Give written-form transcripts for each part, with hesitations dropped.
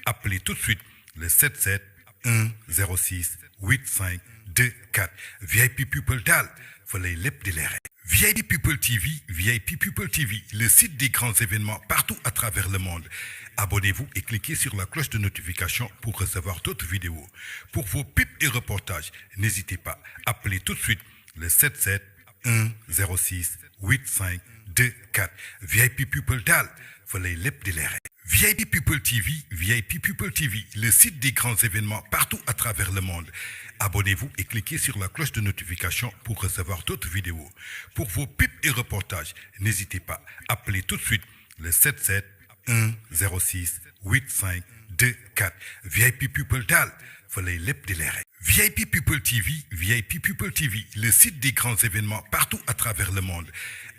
appelez tout de suite le 77 106 85 24 VIP People daal fa lay lépp di leere. VIP People TV, VIP People TV, le site des grands événements partout à travers le monde. Abonnez-vous et cliquez sur la cloche de notification pour recevoir d'autres vidéos. Pour vos pubs et reportages, n'hésitez pas, appelez tout de suite le 77 106 85 24 VIP People daal fa lay lépp di leere. VIP People TV, VIP People TV, le site des grands événements partout à travers le monde. Abonnez-vous et cliquez sur la cloche de notification pour recevoir d'autres vidéos. Pour vos pubs et reportages, n'hésitez pas, appelez tout de suite le 77 106 85 24 VIP People daal fa lay lépp di leere. VIP People TV, VIP People TV, le site des grands événements partout à travers le monde.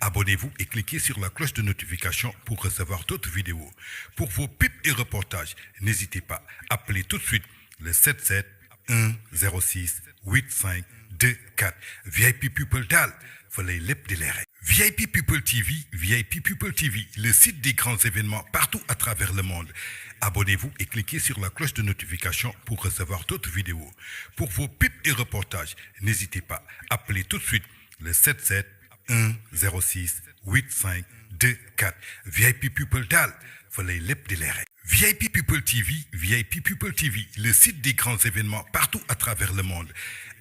Abonnez-vous et cliquez sur la cloche de notification pour recevoir d'autres vidéos. Pour vos pubs et reportages, n'hésitez pas, appelez tout de suite le 77 106 85 24 VIP People daal fa lay lépp di leere. VIP People TV, VIP People TV, le site des grands événements partout à travers le monde. Abonnez-vous et cliquez sur la cloche de notification pour recevoir d'autres vidéos. Pour vos pubs et reportages, n'hésitez pas, appelez tout de suite le 77 106 85 24 VIP People daal fa lay lépp di leere. VIP People TV, VIP People TV, le site des grands événements partout à travers le monde.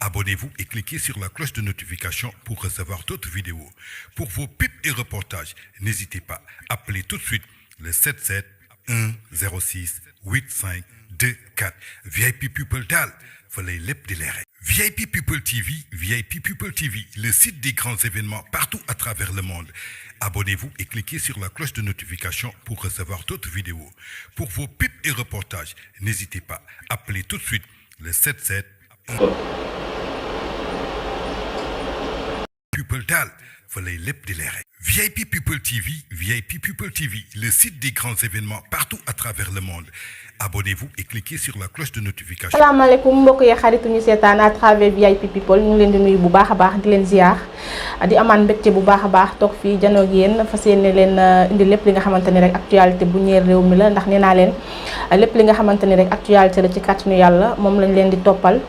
Abonnez-vous et cliquez sur la cloche de notification pour recevoir d'autres vidéos. Pour vos pubs et reportages, n'hésitez pas, appelez tout de suite le 77 106 85 24 VIP People daal fa lay lépp di leere. VIP People TV, VIP People TV, le site des grands événements partout à travers le monde. Abonnez-vous et cliquez sur la cloche de notification pour recevoir d'autres vidéos. Pour vos pubs et reportages, n'hésitez pas, appelez tout de suite le 77 People daal fa lay lépp di leere. VIP People TV, VIP People TV, le site des grands événements partout à travers le monde. Abonnez-vous et cliquez sur la cloche de notification. Asalaamaaleykum mbokk yi xaritu ñu seetaan à travers VIP People ñu ngi leen di nuyu bu baax a baax di leen ziar di amaan mbégte bu baax a baax toog fii janoo ak yéen fas yéene leen indi lépp li nga xamante ni rek actualité bu ñeer réew mi la ndax nee naa leen lépp li nga xamante ni rek actualité la ci kàttanu yàlla moom lañ leen di toppal.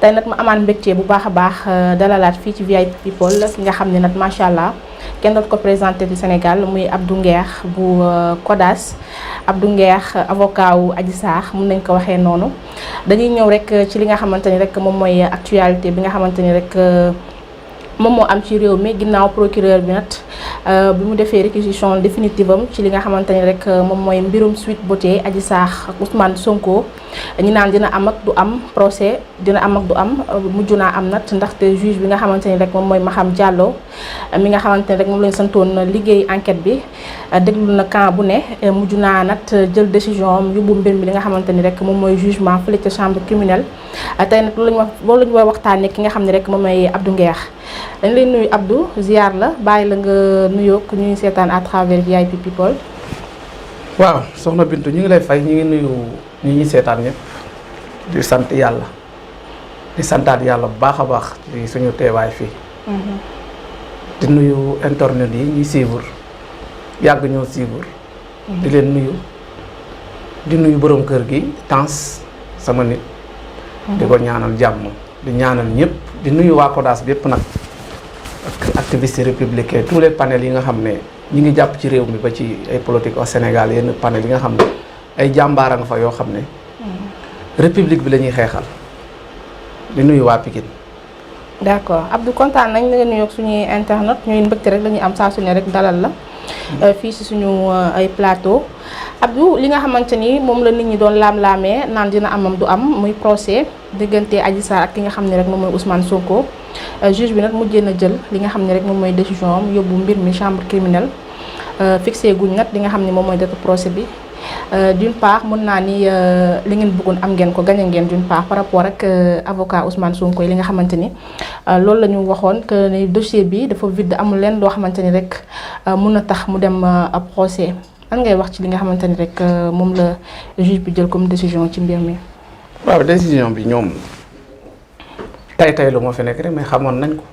tey nag ma amaan mbégte bu baax a baax dalalaat fii ci VIP People ki nga xam ne nag macha allah kenn doot ko présenté du Sénégal muy Abdou Nguer bu CODAS. Abdou Nguer avocat wu Adji Sarr mun nañ ko waxee noonu dañuy ñëw rek ci li nga xamante ni rek moom mooy actualité bi nga xamante ni rek moom moo am ci réew mi ginnaaw procureur bi nag bi mu defee réquisition définitive am ci li nga xamante ni rek moom mooy mbirum Sweet Beauté Adji Sarr ak Ousmane Sonko ñu naan dina am ak du am procès dina am ak du am mujj naa am nag ndaxte juge bi nga xamante ni rek moom mooy Maham Diallo mi nga xamante ni rek moom lañ santoon liggéey enquête bi déglu na camp bu ne mujj naa nag jël décision am yóbbu mbir mi li nga xamante ni rek moom mooy jugement fële ca chambre criminelle tey nag loolu la ñu war waxtaanee ki nga xam ne rek moom mooy Abdou Nguer dañ lay nuyu Abdou ziar la bàyyi la nga nuyoo ku ñuy seetaan à travers VIP People. waaw soxna Bintu ñu ngi lay fay ñu ngi nuyu ñi ñuy seetaan ñëpp di sant yàlla di santaat yàlla bu baax a baax ci suñu teewaay fii. di nuyu internet yi ñuy suivre yàgg ñoo suivre. di leen nuyu di nuyu borom kër gi Tans sama nit. di ko ñaanal jàmm di ñaanal ñëpp di nuyu waa CODAS bi yëpp nag ak activistes républicains tous les panels yi nga xam ne ñi ngi jàpp ci réew mi ba ci ay politique au Sénégal yenn panel yi nga xam ne ay jàmbaara nga fa yoo xam ne république bi la ñuy xeexal di nuyu waa Pikine. d'accord Abdou kontaan nañ nga nuyoog suñuy internet ñuy mbëgte rek lañuy am saa su ne rek dalal la fii si suñu ay plateau Abdou li nga xamante ni moom la nit ñi doon laam-laamee naan dina amam du am muy procès diggante Adji Sarr ak ki nga xam ne rek moom mooy Ousmane Sonko juge bi nag mujjee na jël li nga xam ne rek moom mooy décision am yóbbu mbir mi chambre criminelle fixé guñ nag li nga xam ne moom mooy date procès bi d'une part mën naa ni li ngeen bëggoon am ngeen ko gagné ngeen d'une part par rapport ak avocat Ousmane Sonko yi li nga xamante ni loolu la ñu waxoon que ni dossier bi dafa vide amul leen loo xamante ni rek mun na tax mu dem ab procès lan ngay wax ci li nga xamante ni rek moom la juge bi jël comme décision ci mbir mi. waaw décision bi ñoom tay lu moo fi nekk rek mais xamoon nañ ko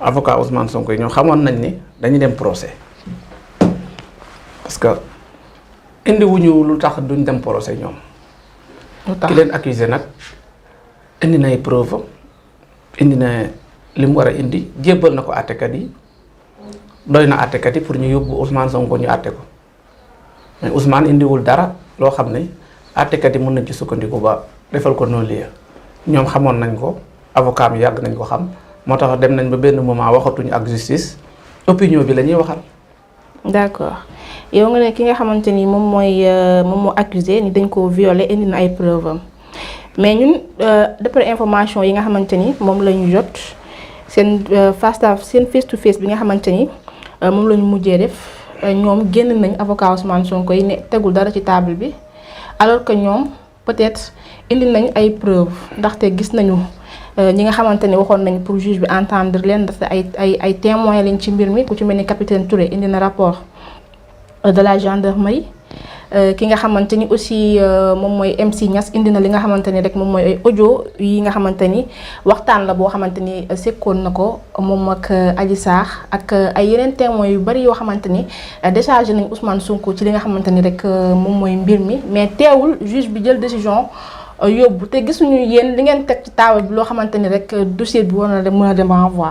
avocat Ousmane Sonko yi ñoom xamoon nañ ni dañuy dem procès parce que indi wuñu lu tax duñ dem procès ñoom. lu tax ki leen accusé nag indi na ay preuve indi na li mu war a indi jébbal na ko àttekat yi doy na àttekat yi pour ñu yóbbu Ousmane Sonko ñu àtte ko mais Ousmane indiwul dara loo xam ne àttekat yi mën nañ ci sukkandiku ba defal ko non-lieu ñoom xamoon nañ ko avocat mi yàgg nañ ko xam moo tax dem nañ ba benn moment waxatuñu ak justice opinion bi la ñuy waxal. d'accord yow nga ne ki nga xamante ni moom moo accusé ni dañ ko violé indi na ay preuve am mais ñun d'après information yi nga xamante ni moom la ñu jot seen face to face bi nga xamante ni moom la ñu mujjee def ñoom génn nañ avocat Ousmane Sonko yi ne tegul dara ci table bi alors que ñoom peut-être indi nañ ay preuve ndaxte gis nañu ñi nga xamante ni waxoon nañ pour juge bi entendre leen ndaxte ay témoins lañ ci mbir mi ku ci mel ni capitaine Touré indi na rapport de la gendarmerie ki nga xamante ni aussi moom mooy MC Niass indi na li nga xamante ni rek moom mooy ay audio yi nga xamante ni waxtaan la boo xamante ni sekkoon na ko moom ak Adji Sarr ak ay yeneen témoins yu bari yoo xamante ni déchargé nañ Ousmane Sonko ci li nga xamante ni rek moom mooy mbir mi mais teewul juge bi jël décision yóbbu te gisuñu yéen li ngeen teg ci table bi loo xamante ni rek dossier bi war na mën a dem renvoi.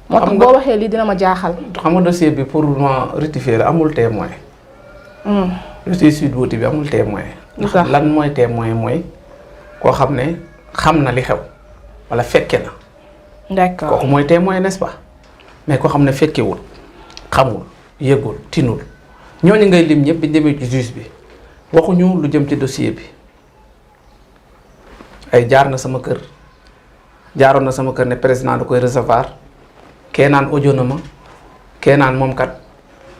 moo tax boo waxee lii dina ma jaaxal. xam nga dossier bi pour ma rectifier la amul témoin. dossier Sweet Beauty bi amul témoin. ndax lan mooy témoin mooy koo xam ne xam na li xew wala fekke na. d'accord kooku mooy témoin n'est-ce pas mais koo xam ne fekkewul xamul yëgul tinul ñooñu ngay lim ñëpp bi ñu demee ci juge bi waxuñu lu jëm ci dossier bi. ay jaaroon na sama kër ne président da koy recevoir kee naan audio na ma kee naan moom kat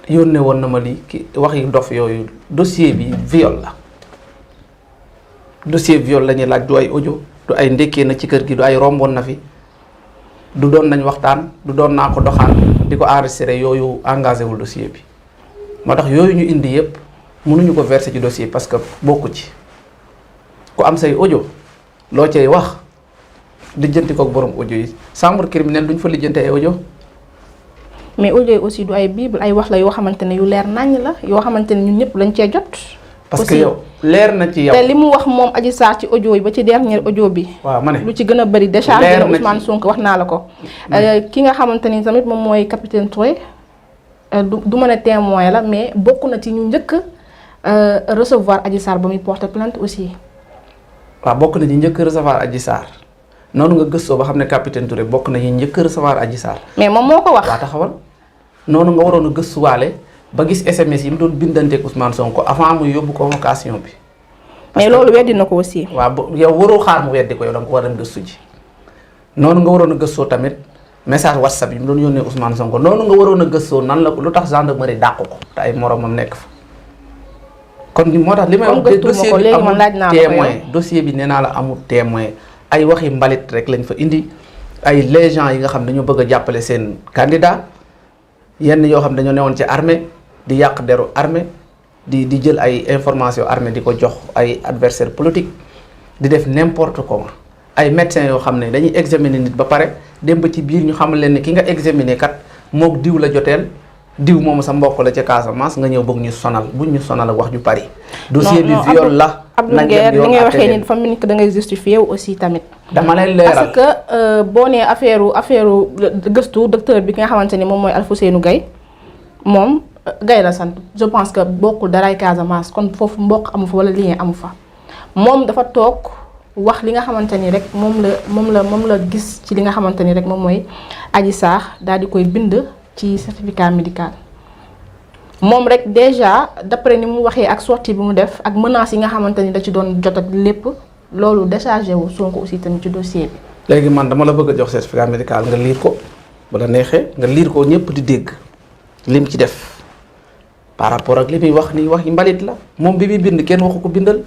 yónnee woon na ma lii ki wax yu dof yooyu dossier bi viol la dossier viol la ñuy laaj du ay audio du ay ndekkee na ci kër gi du ay romboon na fi du doon nañ waxtaan du doon naa ko doxaan di ko enregistré yooyu engagé wul dossier bi moo tax yooyu ñu indi yëpp mënuñu ko verser ci dossier parce que bokku ci ku am say audio loo cay wax lijjanti kook borom audio yi chambre criminelle duñ fa lijjanti ay audio. mais audio yi aussi du ay bible ay wax la yoo xamante ne yu leer naññ la yoo xamante ne ñun ñëpp lañ cee jot. parce que yow leer na ci yow. te li mu wax moom Adji Sarr ci audio yi ba ci dernier audio bi. waaw ma ne lu ci gën a bëri déchargé na Ousmane Sonko wax naa la ko. ki nga xamante ni tamit moom mooy capitaine Touré du mën a témoin la mais bokk na ci ñu njëkk recevoir Adji Sarr ba muy porter plainte aussi. waaw bokk na ñi njëkk recevoir Adji Sarr noonu nga gëstoo ba xam ne capitaine Touré bokk na ñi njëkk recevoir Adji Sarr. mais moom moo ko wax. waa taxawal noonu nga waroon a gëstuwaale ba gis SMS yi mu doon bindanteeg Ousmane Sonko avant muy yóbbu convocation bi. mais loolu weddi na ko aussi. waaw yow waroo xaar mu weddi ko yow da nga ko war a dem gëstu ji noonu nga waroon a gëstoo tamit message WhatsApp yi mu doon yónnee Ousmane Sonko noonu nga waroon a gëstoo nan la lu tax gendarmerie dàq ko te ay moromam nekk fa. kon moo tax li may wax dossier bi amul témoin dossier bi nee naa la amul témoin ay waxi mbalit rek lañ fa indi ay les gens yi nga xam dañoo bëgg a jàppale seen candidat yenn yoo xam dañoo newoon ci armée di yàq deru armée di jël ay information armée di ko jox ay adversaire politique di def n'importe comment ay médecins yoo xam ne dañuy examiner nit ba pare dem ba ci biir ñu xamal leen ne ki nga examiner kat mook diw la joteel diw moom sa mbokk la ca Casamance nga ñëw bëgg ñu sonal buñ ñu sonal ak wax ju bari. dossier bi viol la. Abdou Nguer li ngay waxee ni dafa mel ni que da ngay justifier wu aussi tamit. dama lay leeral parce que boo nee affaire gëstu docteur bi ki nga xamante ni moom mooy Alfousseynou Gaye moom Gaye la sant je pense que bokkul daraay Casamance kon foofu mbokk amu fa wala lien amu fa moom dafa toog wax li nga xamante ni rek moom la gis ci li nga xamante ni rek moom mooy Adji Sarr daal di koy bind. ci certificat médical moom rek déjà d'après ni mu waxee ak sortie bi mu def ak menaces yi nga xamante ni da ci doon jot ak lépp loolu déchargé wu Sonko aussi tamit ci dossier bi. léegi man dama la bëgg a jox certificat médical nga liir ko bala neexee nga liir ko ñëpp di dégg lim ci def par rapport ak li muy wax ni wax yi mbalit la moom bi muy bind kenn waxu ko bindal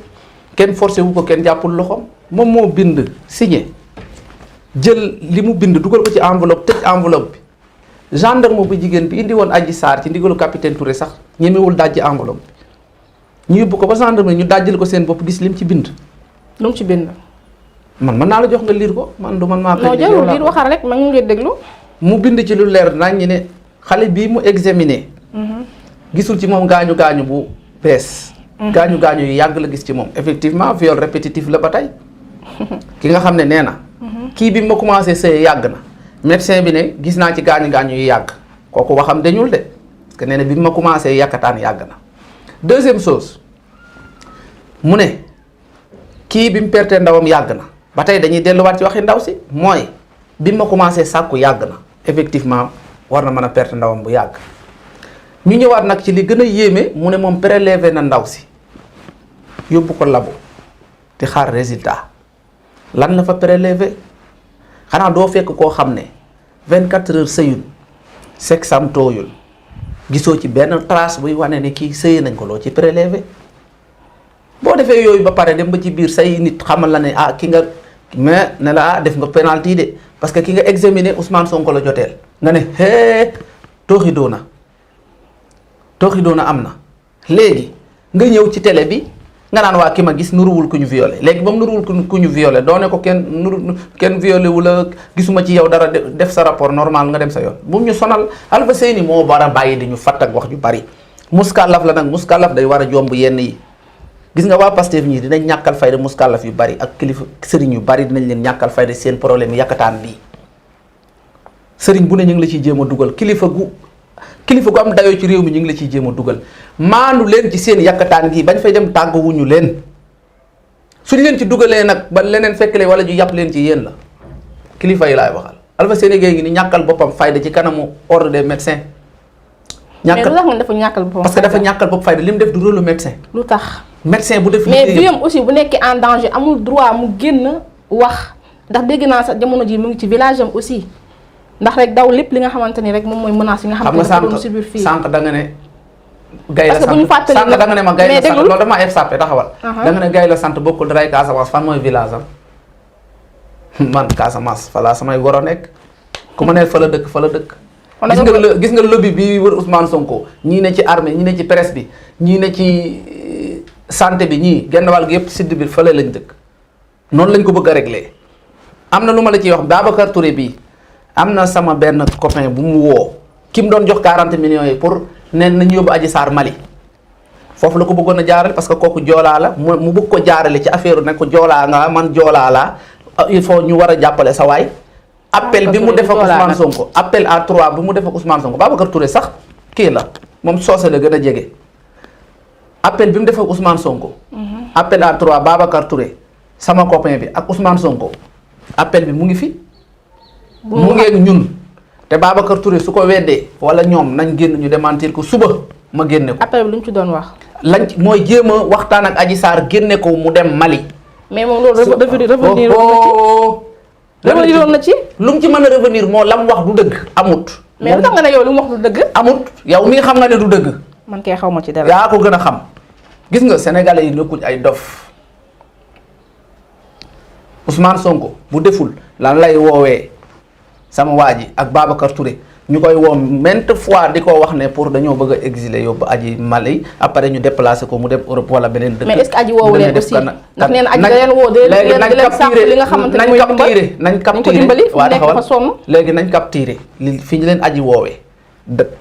kenn forcé wu ko kenn jàppul loxoom moom moo bind signé jël li mu bind dugal ko ci enveloppe tëj enveloppe bi. gendarme bu jigéen bi indi woon Adji Sarr ci ndigalu capitaine Touré sax ñemewul dajji enveloppe bi ñu yóbbu ko ba gendarme ñu dajjal ko seen bopp gis lim ci bind. lu mu ci bind. man mën naa la jox nga liir ko man du man maa. non jarul liir waxal rek ma ngi lay déglu. mu bind ci lu leer nañ ñi ne xale bii mu examiné. gisul ci moom gaañu bu bees. gaañu yu yàgg la gis ci moom effectivement viol répétitif la ba tey ki nga xam ne nee na. kii bi ma commencé sëy yàgg na médecin bi ne gis naa ci gaañu yu yàgg kooku waxam dañul de parce que nee na bi ma commencé yàkkataan yàgg na. deuxième chose mu ne kii bi mu perte ndawam yàgg na ba tey dañuy delluwaat ci waxi ndaw si mooy bi ma commencé sàkku yàgg na effectivement war na mën a perte ndawam bu yàgg. ñu ñëwaat nag ci li gën a yéeme mu ne moom prélevé na ndaw si yóbbu ko labo di xaar résultat lan la fa prélevé xanaa doo fekk koo xam ne 24 heures sëyul sexe am tooyul gisoo ci benn trace buy wane ne kii sëy nañ ko loo ci prélevé boo defee yooyu ba pare dem ba ci biir say nit xamal la ne ki nga mais ne la def nga penalty de parce que ki nga examiné Ousmane Sonko la joteel nga ne tooxi doona am na léegi nga ñëw ci télé bi nga naan waa ki ma gis nuruwul ku ñu violé léegi ba mu nuruwul ku ñu violé doo ne ko kenn violé wu la gisuma ci yow dara def sa rapport normal nga dem sa yoon bu ñu sonal Alpha Seyni moo war a bàyyi di ñu fatt ak wax ju bari muskàllaf la nag muskàllaf day war a jomb yenn yi gis nga waa Pastef ñii dinañ ñàkkal fayda muskàllaf yu bari ak kilifa sëriñ yu bari dinañ leen ñàkkal fayda seen problème yi yàkkataan bii sëriñ bu ne ñu ngi la ciy jéem a dugal kilifa gu am dayoo ci réew mi ñu ngi la ciy jéem a dugal maandu leen ci seen yàkkataan gi bañ fay dem tàgguwuñu leen suñ leen ci dugalee nag ba leneen fekkle wala ju yàpp leen ci yéen la kilifa yi laay waxal Alpha Seyni Gueye ngi ni ñàkkal boppam fayda ci kanamu ordre des médecins. mais lu tax dafa ñàkkal boppam parce que dafa ñàkkal bopp fayda li mu def du rôle médecin. lu tax médecin bu def. mais viam aussi bu nekkee en danger amul droit mu génn wax ndax dégg naa sax jamono ji mu ngi ci village am aussi. ndax rek daw lépp li nga xamante ni rek moom mooy menace yi nga xamante ne doon subir fii sànq da nga ne gay la parce que bu ñu fàttali sànq da nga ne ma gay la sant loolu dafa ma FSAP taxawal da nga ne gay la sant bokkul daray Casamance fan mooy village am man Casamance fa laa samay goro nekk ku ma ne fa la dëkk gis nga lobby bi wër Ousmane Sonko ñii ne ci armée ñii ne ci presse bi ñii ne ci santé bi ñii genn wàll gi yëpp sidd bi fële lañ dëkk noonu lañ ko bëgg a régler am na lu ma la ciy wax Babacar Touré bii am na sama benn copain bu mu woo ki mu doon jox 40 millions yi pour ne nañu yóbbu Adji Sarr Mali foofu la ko bëggoon a jaarale parce que kooku joolaa la mu bëgg ko jaarale ci affaire ne ko joolaa nga man joolaa la il faut ñu war a jàppale sa waay. appel bi mu def ak Ousmane Sonko appel à 3 bi mu def ak Ousmane Sonko Babacar Touré sax kii la moom soose la gën a jege appel bi mu def ak Ousmane Sonko. appel à 3 Babacar Touré sama copain bi ak Ousmane Sonko appel bi mu ngi fi. mu ngeeg ñun te Babacar Touré su ko weddee wala ñoom nañ génn ñu démentir ko suba ma génne ko. appel bi lu ñu ci doon wax. lañ mooy jéem a waxtaan ak Adji Sarr génne ko mu dem Mali. mais moom loolu revenir na ci. lu mu ci mën a revenir moo la mu wax du dëgg amut. mais lu tax nga ne yow lu mu wax du dëgg. amut yow mi xam nga ne du dëgg. man kay xaw ma ci dara. yaa ko gën a xam gis nga sénégalais yi nekkuñ ay dof Ousmane Sonko bu deful lan lay woowee. sama waa ji ak Babacar Touré ñu koy woo maintes fois di ko wax ne pour dañoo bëgg a exiler yóbbu aji Mali après ñu déplacé ko mu dem Europe wala beneen dëkk. mais est-ce que aji woowu leen aussi ndax nee na aji da leen woo de leen sàkku li nga xamante ne mooy nañ capturé waa taxawal léegi nañ capturé li fi ñu leen aji woowee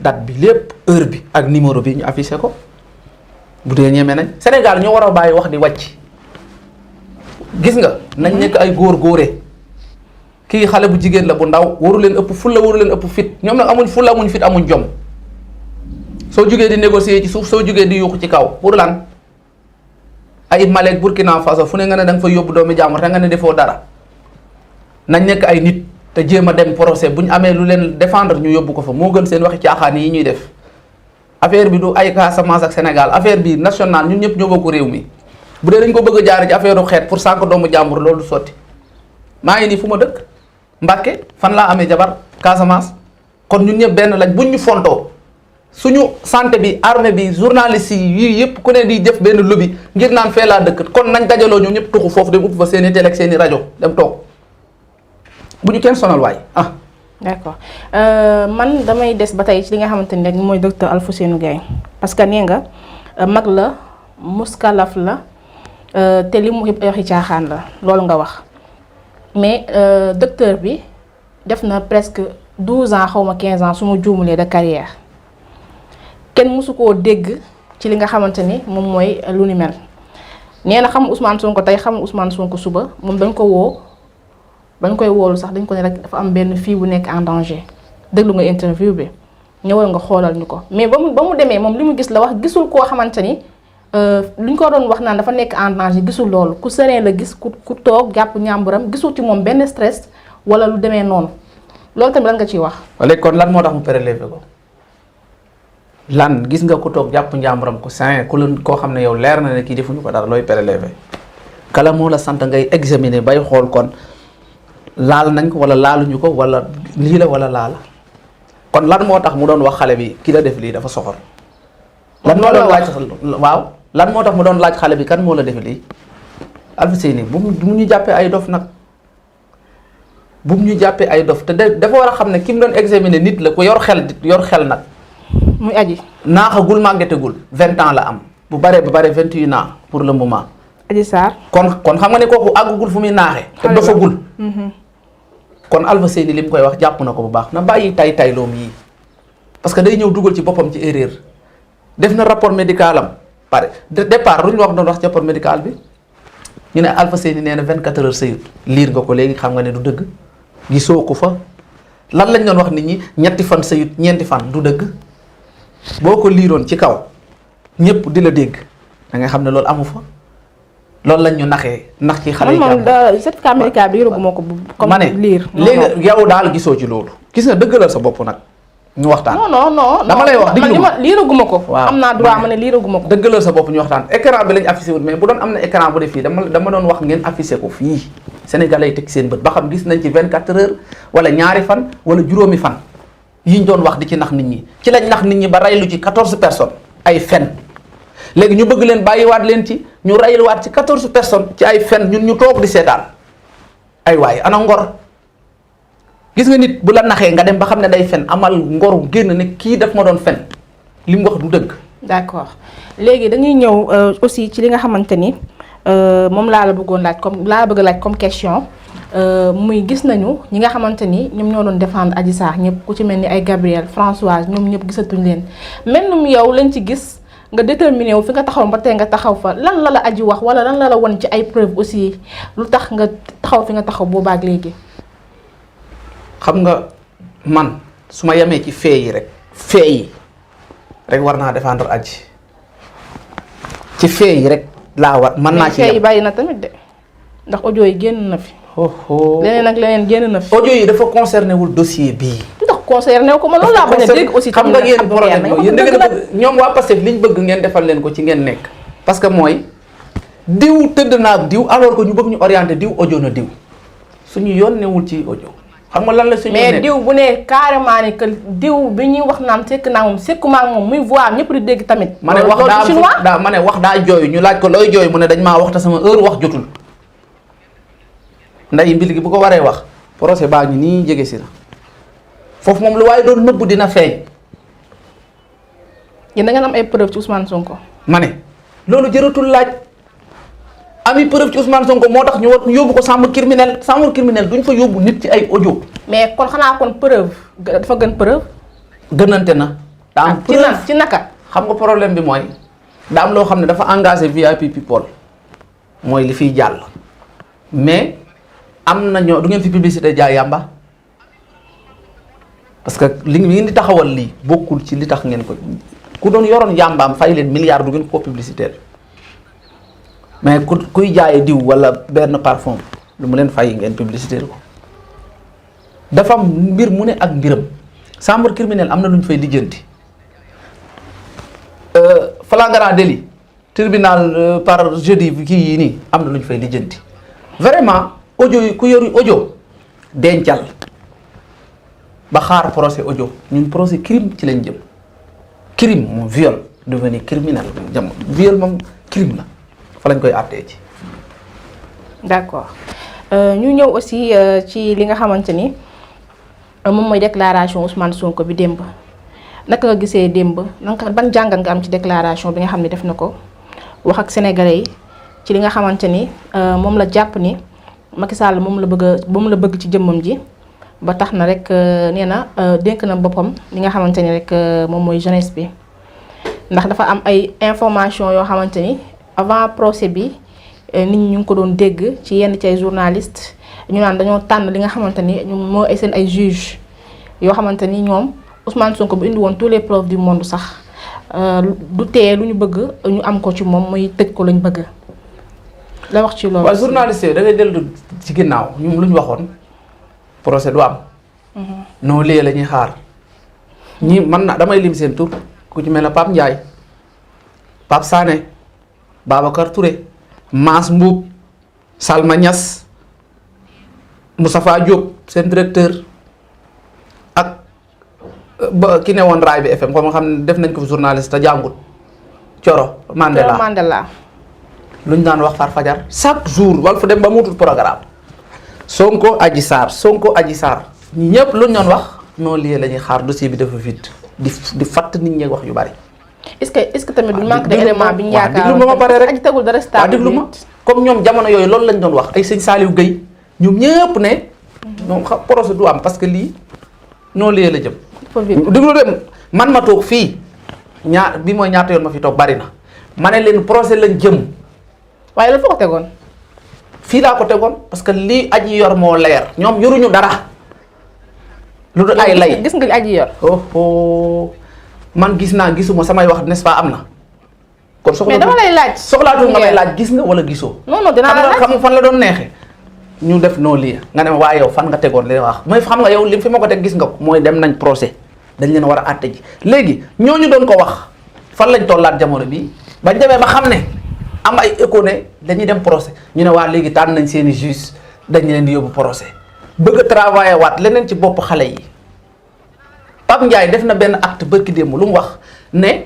date bi lépp heure bi ak numéro bi ñu affiché ko bu dee ñeme nañ Sénégal ñoo war a bàyyi wax di wàcc gis nga nañ nekk ay góor-góore kii xale bu jigéen la bu ndaw waru leen ëpp fulla waru leen ëpp fit ñoom nag amuñ fulla amuñ fit amuñ jom soo jugee di négocier ci suuf soo jugee di yuuxu ci kaw pour lan ay Mali Burkina Faso fu ne nga ne da nga fa yóbbu doomi jàmbur te nga ne defoo dara nañ nekk ay nit te jéem a dem procès bu ñu amee lu leen défendre ñu yóbbu ko fa moo gën seen waxi caaxaan yi ñuy def affaire bi du ay Casamance ak Sénégal affaire bi national ñun ñëpp ñoo bokk réew mi bu dee dañ ko bëgg a jaare ci affaire u xeet pour sànq doomu jàmbur loolu du sotti maa ngi nii fu ma dëkk Mbàkke fan laa amee jabar Casamance kon ñun ñëpp benn lañ buñ ñu fontoo suñu santé bi armée bi journaliste yi yii yëpp ku ne di def benn lobby ngir naan fee laa dëkk kon nañ dajaloo ñoom ñëpp tuxu foofu dem upp fa seen i télé ak seen i rajo dem toog bu ñu kenn sonal waay ah. d'accord man damay des ba tey ci li nga xamante ni rek mooy docteur Alpha Seyni Gueye parce que nee nga mag la muskalaf la te li mu yëpp waxi caaxaan la loolu nga wax. mais docteur bi def na presque 12 ans xaw ma 15 ans su ma juumulee de carrière kenn mësu koo dégg ci li nga xamante ni moom mooy lu ni mel nee na xam Ousmane Sonko tey xam Ousmane Sonko suba moom dañ ko woo bañ koy woolu sax dañ ko ne rek dafa am benn fille bu nekk en danger déglu nga interview bi ñëwal nga xoolal ñu ko mais ba mu demee moom li mu gis la wax gisul koo xamante ni lu ñu ko doon wax naan dafa nekk en danger gisul loolu ku serein la gis ku toog jàpp ñàmburam gisul ci moom benn stress wala lu demee noonu loolu tamit lan nga ciy wax. léegi kon lan moo tax mu prélevé ko lan gis nga ku toog jàpp njàmburam ku serein koo xam ne yow leer na ne kii defuñu ko dara looy prélevé kala moo la sant ngay examiner bay xool kon laal nañ ko wala laaluñu ko wala lii la wala laala kon lan moo tax mu doon wax xale bi ki la def lii dafa soxor. lan moo doon laaj waaw lan moo tax mu doon laaj xale bi kan moo la def lii Alfousseyni bu mu ñu jàppee ay dof nag bu mu ñu jàppee ay dof te dafa war a xam ne ki mu doon examiner nit la ko yor xel nag. muy aji. naaxagul màggetagul 20 ans la am bu baree ba bare 21 ans pour le moment. Adji Sarr. kon xam nga ne kooku àggagul fu muy naaxee. te dofagul. kon Alfousseyni li mu koy wax jàpp na ko bu baax na bàyyi tayloom yii parce que day ñëw dugal ci boppam ci erreur. def na rapport médical am pare départ lu ñu wax doon wax ci rapport médical bi ñu ne Alfousseyni nee na 24 heures sëyut liir nga ko léegi xam nga ne du dëgg gisoo ko fa lan lañ doon wax nit ñi ñetti fan sëyut ñeenti fan du dëgg boo ko liiroon ci kaw ñëpp di la dégg da nga xam ne loolu amu fa loolu lañ ñu naxee nax ci xale yi. man moom certificat médical bi yoraguma ko comme liir. léegi yow daal gisoo ci loolu gis nga dëggalal sa bopp nag. ñu waxtaan non dama lay wax diglu man liiraguma ko. waaw am naa droit ma ne liiraguma ko. dëggalal sa bopp ñu waxtaan écran bi lañ affiché wut mais bu doon am na écran bu def fii dama doon wax ngeen affiché ko fii Sénégalais yi teg seen bët ba xam gis nañ ci 24 heures wala ñaari fan wala juróomi fan yiñ doon wax di ci nax nit ñi ci lañ nax nit ñi ba raylu ci 14 personnes ay fen léegi ñu bëgg leen bàyyiwaat leen ci ñu rayluwaat ci 14 personnes ci ay fen ñun ñu toog di seetaan ay waaye ana ngor. gis nga nit bu la naxee nga dem ba xam ne day fen amal ngoru génn ne kii daf ma doon fen li mu wax du dëgg. d'accord léegi dañuy ñëw aussi ci li nga xamante ni moom laa la bëggoon laaj comme question muy gis nañu ñi nga xamante ni ñoom ñoo doon défendre Adji Sarr ñëpp ku ci mel ni ay Gabriel Françoise ñoom ñëpp gisatuñ leen mel ni yow lañ ci gis nga déterminé wu fi nga taxaw ba tey nga taxaw fa lan la Adji wax wala lan la won ci ay preuve aussi lu tax nga taxaw fi nga taxaw boobaak léegi. xam nga man su ma yemee ci fee yi rek war naa défendre Adji ci fee yi rek laa war mën naa ci fee yi bàyyi na tamit de ndax audio yi génn na fi. leneen ak leneen génn na fi. audio yi dafa concerné wul dossier bii. ndax concerné ko ma loolu laa bañ a dégg aussi. xam nga yéen problème yéen da ngeen a bëgg ñoom waa Pastef liñ bëgg ngeen defal leen ko ci ngeen nekk. parce que mooy diw tëdd naa ak diw alors que ñu bëgg ñu orienté diw audio na diw suñu yoon newul ci audio. xam nga lan la suñu mais diw bu ne carrément ni que diw bi ñuy wax naan sekk naa moom sekkuma ak moom muy voix ñëpp di dégg tamit. ma ne wax daa jooy ñu laaj ko looy jooy mu ne dañ maa wax te sama heure wax jotul nday mbil gi bu ko waree wax procès baa ngi nii jege si na foofu moom lu waaye doon nëbb dina feeñ. yéen da ngeen am ay preuve ci Ousmane Sonko. ma ne loolu jëratul laaj. ami preuve ci Ousmane Sonko moo tax ñu war yóbbu ko chambre criminelle duñ fa yóbbu nit ci ay audio. mais kon xanaa kon preuve dafa gën preuve. gënante na. daa am preuve ci naka. xam nga problème bi mooy daa am loo xam ne dafa engagé VIP people mooy li fiy jàll mais am na ñoo du ngeen fi publicité jaay yàmba parce que li ngeen di taxawal lii bokkul ci li tax ngeen ko ku doon yoroon yàmbaam fay leen milliard du ngeen ko publicité. mais kuy jaayee diw wala benn parfum lu mu leen fay ngeen publicité ko dafa am mbir mu ne ak mbiram chambre criminelle am na lu ñu fay lijjanti flagrant délit tribunal par jeudi kii yii nii am na lu ñu fay lijjanti vraiment audio yi ku yoru audio dencal ba xaar procès audio ñun procès crime ci lañ jëm crime moom viol devenu criminel jam viol moom crime la fa lañ koy àttee ci. d'accord ñu ñëw aussi ci li nga xamante ni moom mooy déclaration Ousmane Sonko bi démb naka nga gisee démb naka ban jàngat nga am ci déclaration bi nga xam ne def na ko wax ak sénégalais yi ci li nga xamante ni moom la jàpp ni Macky Sall moom la bëgg ci jëmmam ji ba tax na rek nee na dénk na boppam li nga xamante ni rek moom mooy jeunesse bi ndax dafa am ay information yoo xamante ni avant procès bi nit ñi ñu ngi ko doon dégg ci yenn ci ay journaliste ñu naan dañoo tànn li nga xamante ni moo ay seen ay juge yoo xamante ni ñoom Ousmane Sonko bu indi woon tous les preuves du monde sax du tee lu ñu bëgg ñu am ko ci moom muy tëj ko lañ bëgg la wax ci loolu. waaw journaliste yi da ngay dellu ci ginnaaw ñoom lu ñu waxoon procès du am. non lii la ñuy xaar ñi man na damay lim seen tur ku ci mel ne Pape Ndiaye Pape Sané Babacar Touré Mass Mbuub Salma Niass Moustapha Diop seen directeur ak ba ki ne woon Raay bi FM comme nga xam ne def nañ ko fi journaliste te jàngut Coro Mandela lu ñu daan wax far fajar chaque jour wala fa dem ba mutul programme Sonko Adji Sarr ñi ñëpp lu ñu doon wax non lii la ñuy xaar dossier bi dafa vide di fatt nit ñi wax yu bari. est-ce que tamit du manque d'élément bi ñu yaakaar déglu ma ba pare rek Adji tegul dara stable déglu ma comme ñoom jamono yooyu loolu lañ doon wax ay sëñ Saliou Gueye ñoom ñëpp ne ñoom xam procès du am parce que lii non lii la jëm. déglu dem man ma toog fii bi mooy ñaata yoon ma fi toog bari na ma ne leen procès lañ jëm. waaye la foo ko tegoon. fii laa ko tegoon parce que lii Adji yor moo leer ñoom yoruñu dara. lu dul ay lay gis nga li Adji yor. man gis naa gisuma samay wax n'est-ce pas am na. kon mais dama lay laaj. soxlaatu nga may laaj gis nga wala gisoo. non dinaa la laaj xam fan la doon neexee. ñu def noo lii nga ne ma waaye yow fan nga tegoon li wax mooy xam nga yow lim fi ma ko teg gis nga ko mooy dem nañ procès dañ leen war a àtte ji léegi ñooñu doon ko wax fan lañ tollaat jamono bii bañ demee ba xam ne am ay écho ne dañuy dem procès ñu ne waa léegi tànn nañ seeni juge dañ leen di yóbbu procès bëgg a travailler waat leneen ci bopp xale yi Pape Ndiaye def na benn acte bërki démb lu mu wax ne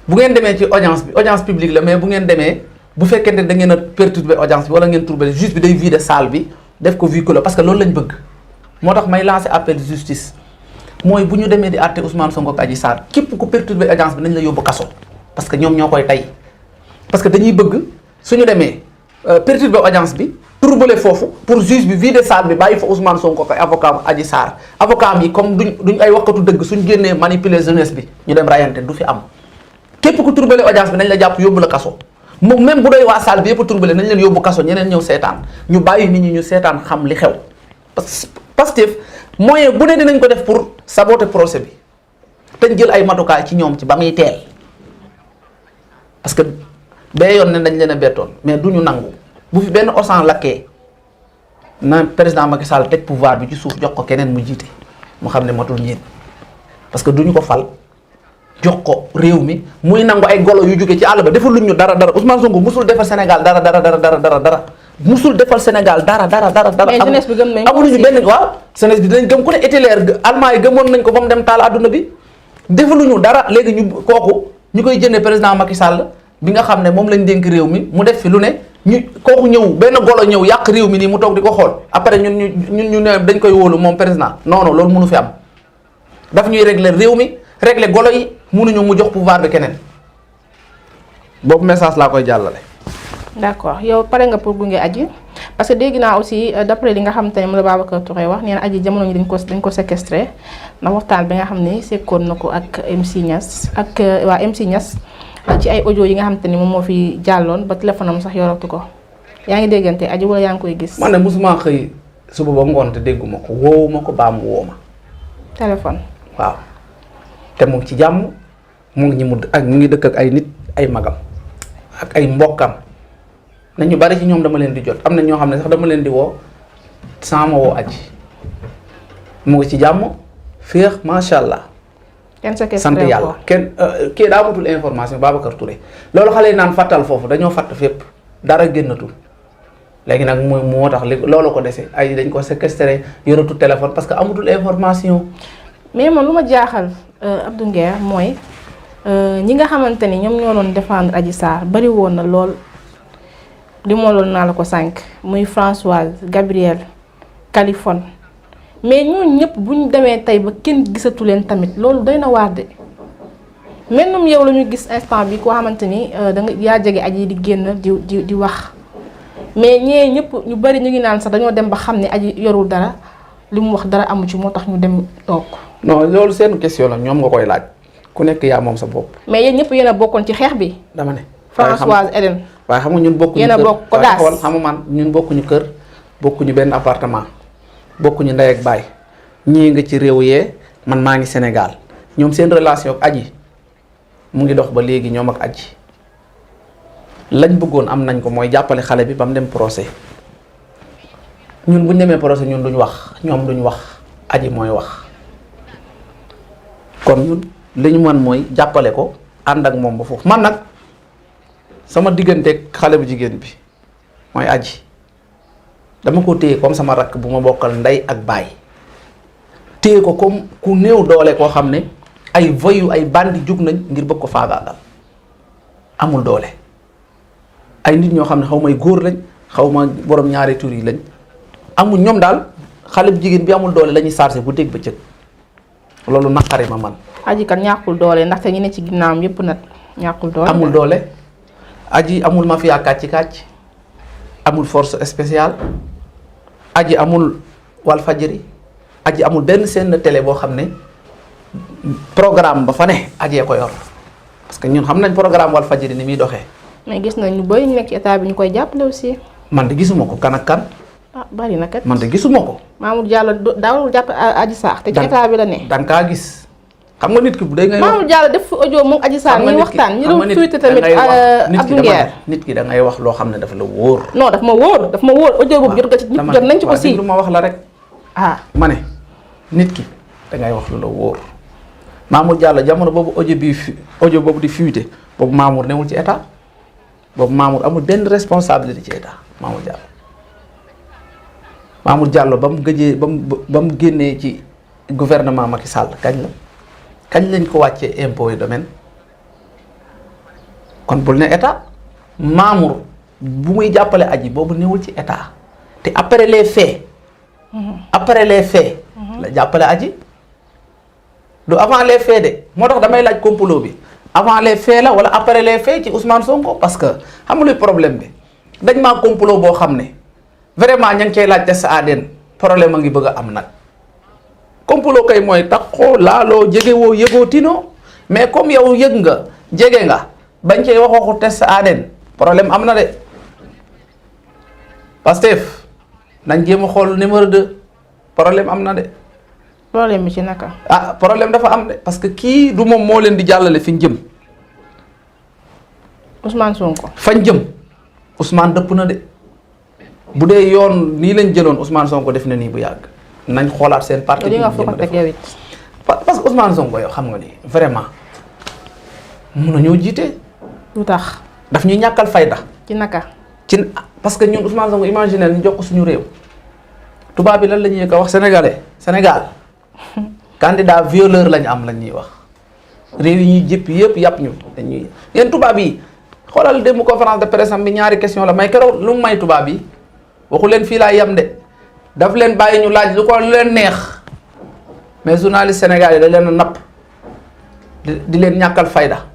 bu ngeen demee ci audience publique la mais bu ngeen demee bu fekkente da ngeen a perturber audience bi wala ngeen trouver juge bi day vider salle bi def ko huis clos parce que loolu lañ bëgg moo tax may lancer appel de justice mooy bu ñu demee di àtte Ousmane Sonko ak Adji Sarr képp ku perturber audience bi nañ la yóbbu kaso parce que ñoom ñoo koy tey parce que dañuy bëgg suñu demee perturber audience bi troubler foofu pour juge bi vider salle bi bàyyi fa Ousmane Sonko ak avocat Adji Sarr avocat yi comme duñ ay waxkatu dëgg suñ génnee manipuler jeunesse bi ñu dem rayante du fi am képp ku troubler audience bi nañ la jàpp yóbbu la kaso moom même bu doy waa salle bi yëpp troubler nañ leen yóbbu kaso ñeneen ñëw seetaan ñu bàyyi nit ñi ñu seetaan xam li xew parce que Pastef moyen bu ne dinañ ko def pour saboter procès bi te jël ay matukaay ci ñoom ci ba muy teel parce que bee yoon ne dañ leen a bettoon mais du ñu nangu bu fi benn osan lakkee na président Macky Sall teg pouvoir bi ci suuf jox ko keneen mu jiite mu xam ne matul ñiit parce que duñu ko fal jox ko réew mi muy nangu ay golo yu jóge ci àll ba defal luñ ñu dara Ousmane Sonko musul defal Sénégal dara musul defal Sénégal dara. mais jeunesse bi gëm nañ ko amuñu benn waaw jeunesse bi dinañ gëm ku ne Hitler allemand yi gëmoon nañ ko ba mu dem taal adduna bi defaluñu dara léegi ñu koy jëndee président Macky Sall bi nga xam ne moom lañ dénk réew mi mu def fi lu ne kooku ñëw benn golo ñëw yàq réew mi nii mu toog di ko xool après ñun ñu ne dañ koy wóolu moom président non loolu mënu fi am daf ñuy régler réew mi régler golo yi mënuñu mu jox pouvoir bi keneen boobu message laa koy jàllale. d'accord yow pare nga pour gunge Adji parce que dégg naa aussi d'après li nga xamante ne moom la Babacar Touré wax nee na Adji jamono ñi dañ ko séquestré ndax waxtaan bi nga xam ne sekkoon na ko ak MC Niass ak waa MC Niass ci ay audio yi nga xamante ni moom moo fi jàlloon ba téléphone am sax yoratu ko yaa ngi déggante Adji wala yaa ngi koy gis. man ne mosuma xëy suba ba ngoon te dégguma ko woowuma ko baa mu woo ma. téléphone. waaw te mu ngi ci jàmm mu ngi dëkk ak ay nit ay magam ak ay mbokkam. na ñu bari ci ñoom dama leen di jot am na ñoo xam ne sax dama leen di woo sans ma woo Adji mu ngi ci jàmm féex macha allah. sant yàlla kenn kii daa amatul information Babacar Touré loolu xale yi naan fàttal foofu dañoo fàtt fépp dara génnatul léegi nag moo tax loolu ko dese ay dañ ko séquestré yoratu téléphone parce que amatul information. mais man lu ma jaaxal Abdou Nguer mooy ñi nga xamante ni ñoom ñoo doon défendre Adji Sarr bari woon na lool. li moo loolu naa la ko sànq muy Françoise Gabriel Californie mais ñooñu ñëpp bu ñu demee tey ba kenn gisatu leen tamit loolu doy na waar de mennum yow la ñu gis instant bi koo xamante ni da nga yaa jege Adji di génn di wax mais ñee ñëpp ñu bari ñu ngi naan sax dañoo dem ba xam ne Adji yorul dara li mu wax dara amu ci moo tax ñu dem toog. non loolu seen question la ñoom nga koy laaj ku nekk yaa moom sa bopp. mais yéen ñëpp yéen a bokkoon ci xeex bi. dama ne. Françoise Hélène. waaye xam nga ñun bokkuñu yéen a kër bokk ko daas waaye xam nga man ñun bokkuñu kër bokkuñu benn appartement bokkuñu ndey ak baay ñii nga ci réew yee man maa ngi Sénégal ñoom seen relation ak aji mu ngi dox ba léegi ñoom ak aji lañ bëggoon am nañ ko mooy jàppale xale bi ba mu dem procès ñun bu ñu demee procès ñun duñ wax ñoom duñ wax aji mooy wax kon ñun li ñu mën mooy jàppale ko ànd ak moom ba foofu man nag sama digganteeg xale bu jigéen bi mooy aji dama ko téye comme sama rakk bu ma bokkal ndey ak baay téye ko comme ku néew doole koo xam ne ay voyu ay bandi jug nañ ngir bëgg ko faagaagal amul doole ay nit ñoo xam ne xaw may góor lañ xaw ma borom ñaari tur yi lañ amul ñoom daal xale bu jigéen bi amul doole la ñuy chargé bu dégg ba cëg loolu naqari ma man. aji kan ñàkkul doole ndaxte ñi ne ci ginnaawam yépp nag ñàkkul doole. amul doole aji amul mafia kàcc amul force spéciale aji amul Walfadjri aji amul benn seen télé boo xam ne programme ba fa ne ajee ko yor parce que ñun xam nañ programme Walfadjri ni muy doxee. mais gis nañ ñu bëri ñu nekk ci état bi ñu koy jàppale aussi. man de gisuma ko kan ak kan. ah bari na kat. man de gisuma ko. Mamour Diallo daawul jàpp Adji Sarr te ci état bi la ne. da nga kaa gis xam nga nit ki bu dee ngay wax Mamour Diallo def fi audio moom Adji Sarr ñuy waxtaan ñu doon tuuti tamit Abdou Nguer nit ki da ngay wax loo xam ne dafa la wóor. non daf ma wóor audio boobu jot nga ci ñëpp jot nañ ci aussi lu ma wax la rek. ah ma ne nit ki da ngay wax lu la wóor Mamour Diallo jamono boobu audio boobu di fuité boobu Mamour newul ci état boobu Mamour amul benn responsabilité ci état Mamour Diallo ba mu gëjee ba mu génnee ci gouvernement Macky Sall kañ lañ ko wàccee impôt et domaine kon bul ne état Mamour bu muy jàppale aji boobu newul ci état te après les faits la jàppale aji du avant les faits de moo tax damay laaj complot bi avant les faits la wala après les faits ci Ousmane Sonko parce que xam nga luy problème bi dañ maa complot boo xam ne vraiment ña ngi cay laaj test ADN problème a ngi bëgg a am nag complot kay mooy taxoo laaloo jege woo yëgoo tinoo mais comme yow yëg nga jege nga bañ cee waxoo test ADN problème am na de Pastef nañ jéem a xool numéro 2 problème am na de. problème bi ci naka. ah problème dafa am de parce que kii du moom moo leen di jàllale fi ñu jëm. Ousmane Sonko. fañ jëm Ousmane dëpp na de bu dee yoon nii lañ jëloon Ousmane Sonko def na nii bu yàgg nañ xoolaat seen parti. li nga foog a teg yow it. parce que Ousmane Sonko yow xam nga ni vraiment mun nañoo jiite. lu tax. daf ñuy ñàkkal fayda. ci naka. parce que ñun Ousmane Sonko imaginer ñu jox ko suñu réew tubaab bi lan la ñuy ko wax Sénégal candidat violeur lañ am lañ ñuy wax réew yi ñuy jëpp yëpp yàpp ñu dañuy yéen tubaab yi xoolal démb conférence de presse bi ñaari question la may keroog lu mu may tubaab yi waxu leen fii laa yem de daf leen bàyyi ñu laaj lu ko lu leen neex mais journaliste Sénégal yi da leen a napp di leen ñàkkal fayda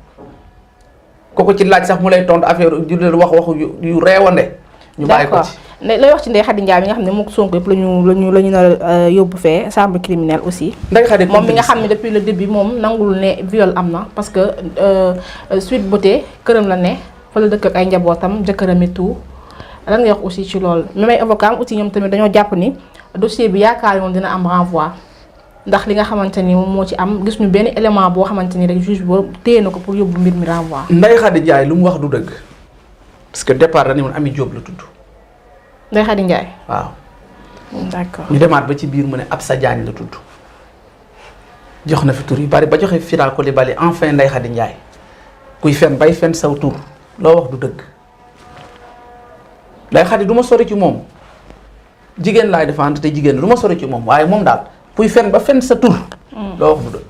kooku ci laaj sax mu lay tontu affaire di leen wax waxu yu reewande ñu bàyyi ko ci lay wax ci Ndeye Khady Ndiaye mi nga xam ne moom Sonko yëpp lañu nar a yóbbu fee chambre criminelle aussi. Ndeye Khady moom mi nga xam ne depuis le début moom nangul ne viol am na parce que Sweet Beauté këram la ne fa la dëkk ak ay njabootam jëkkëram et tout lan nga wax aussi ci loolu même ay avocat aussi ñoom tamit dañoo jàpp ni dossier bi yaakaar moom dina am renvoi ndax li nga xamante ni moom moo ci am gis ñu benn élément boo xamante ni rek juge boobu téye na ko pour yóbbu mbir mi renvoi. Ndeye Khady Ndiaye lu mu wax du dëgg parce que départ dañu woon Ami Diop la tudd. Ndeye Khady Ndiaye. waaw. d'accord ñu demaat ba ci biir mu ne Absa Diagne la tudd jox na fi tur yu bari ba joxe Fira Coulibaly enfin Ndeye Khady Ndiaye kuy fen bay fen saw tur loo wax du dëgg Ndeye Khady du ma sori ci moom jigéen laay défendre te jigéen du ma sori ci moom waaye moom daal kuy fen ba fen sa tur. loo wax du dëgg.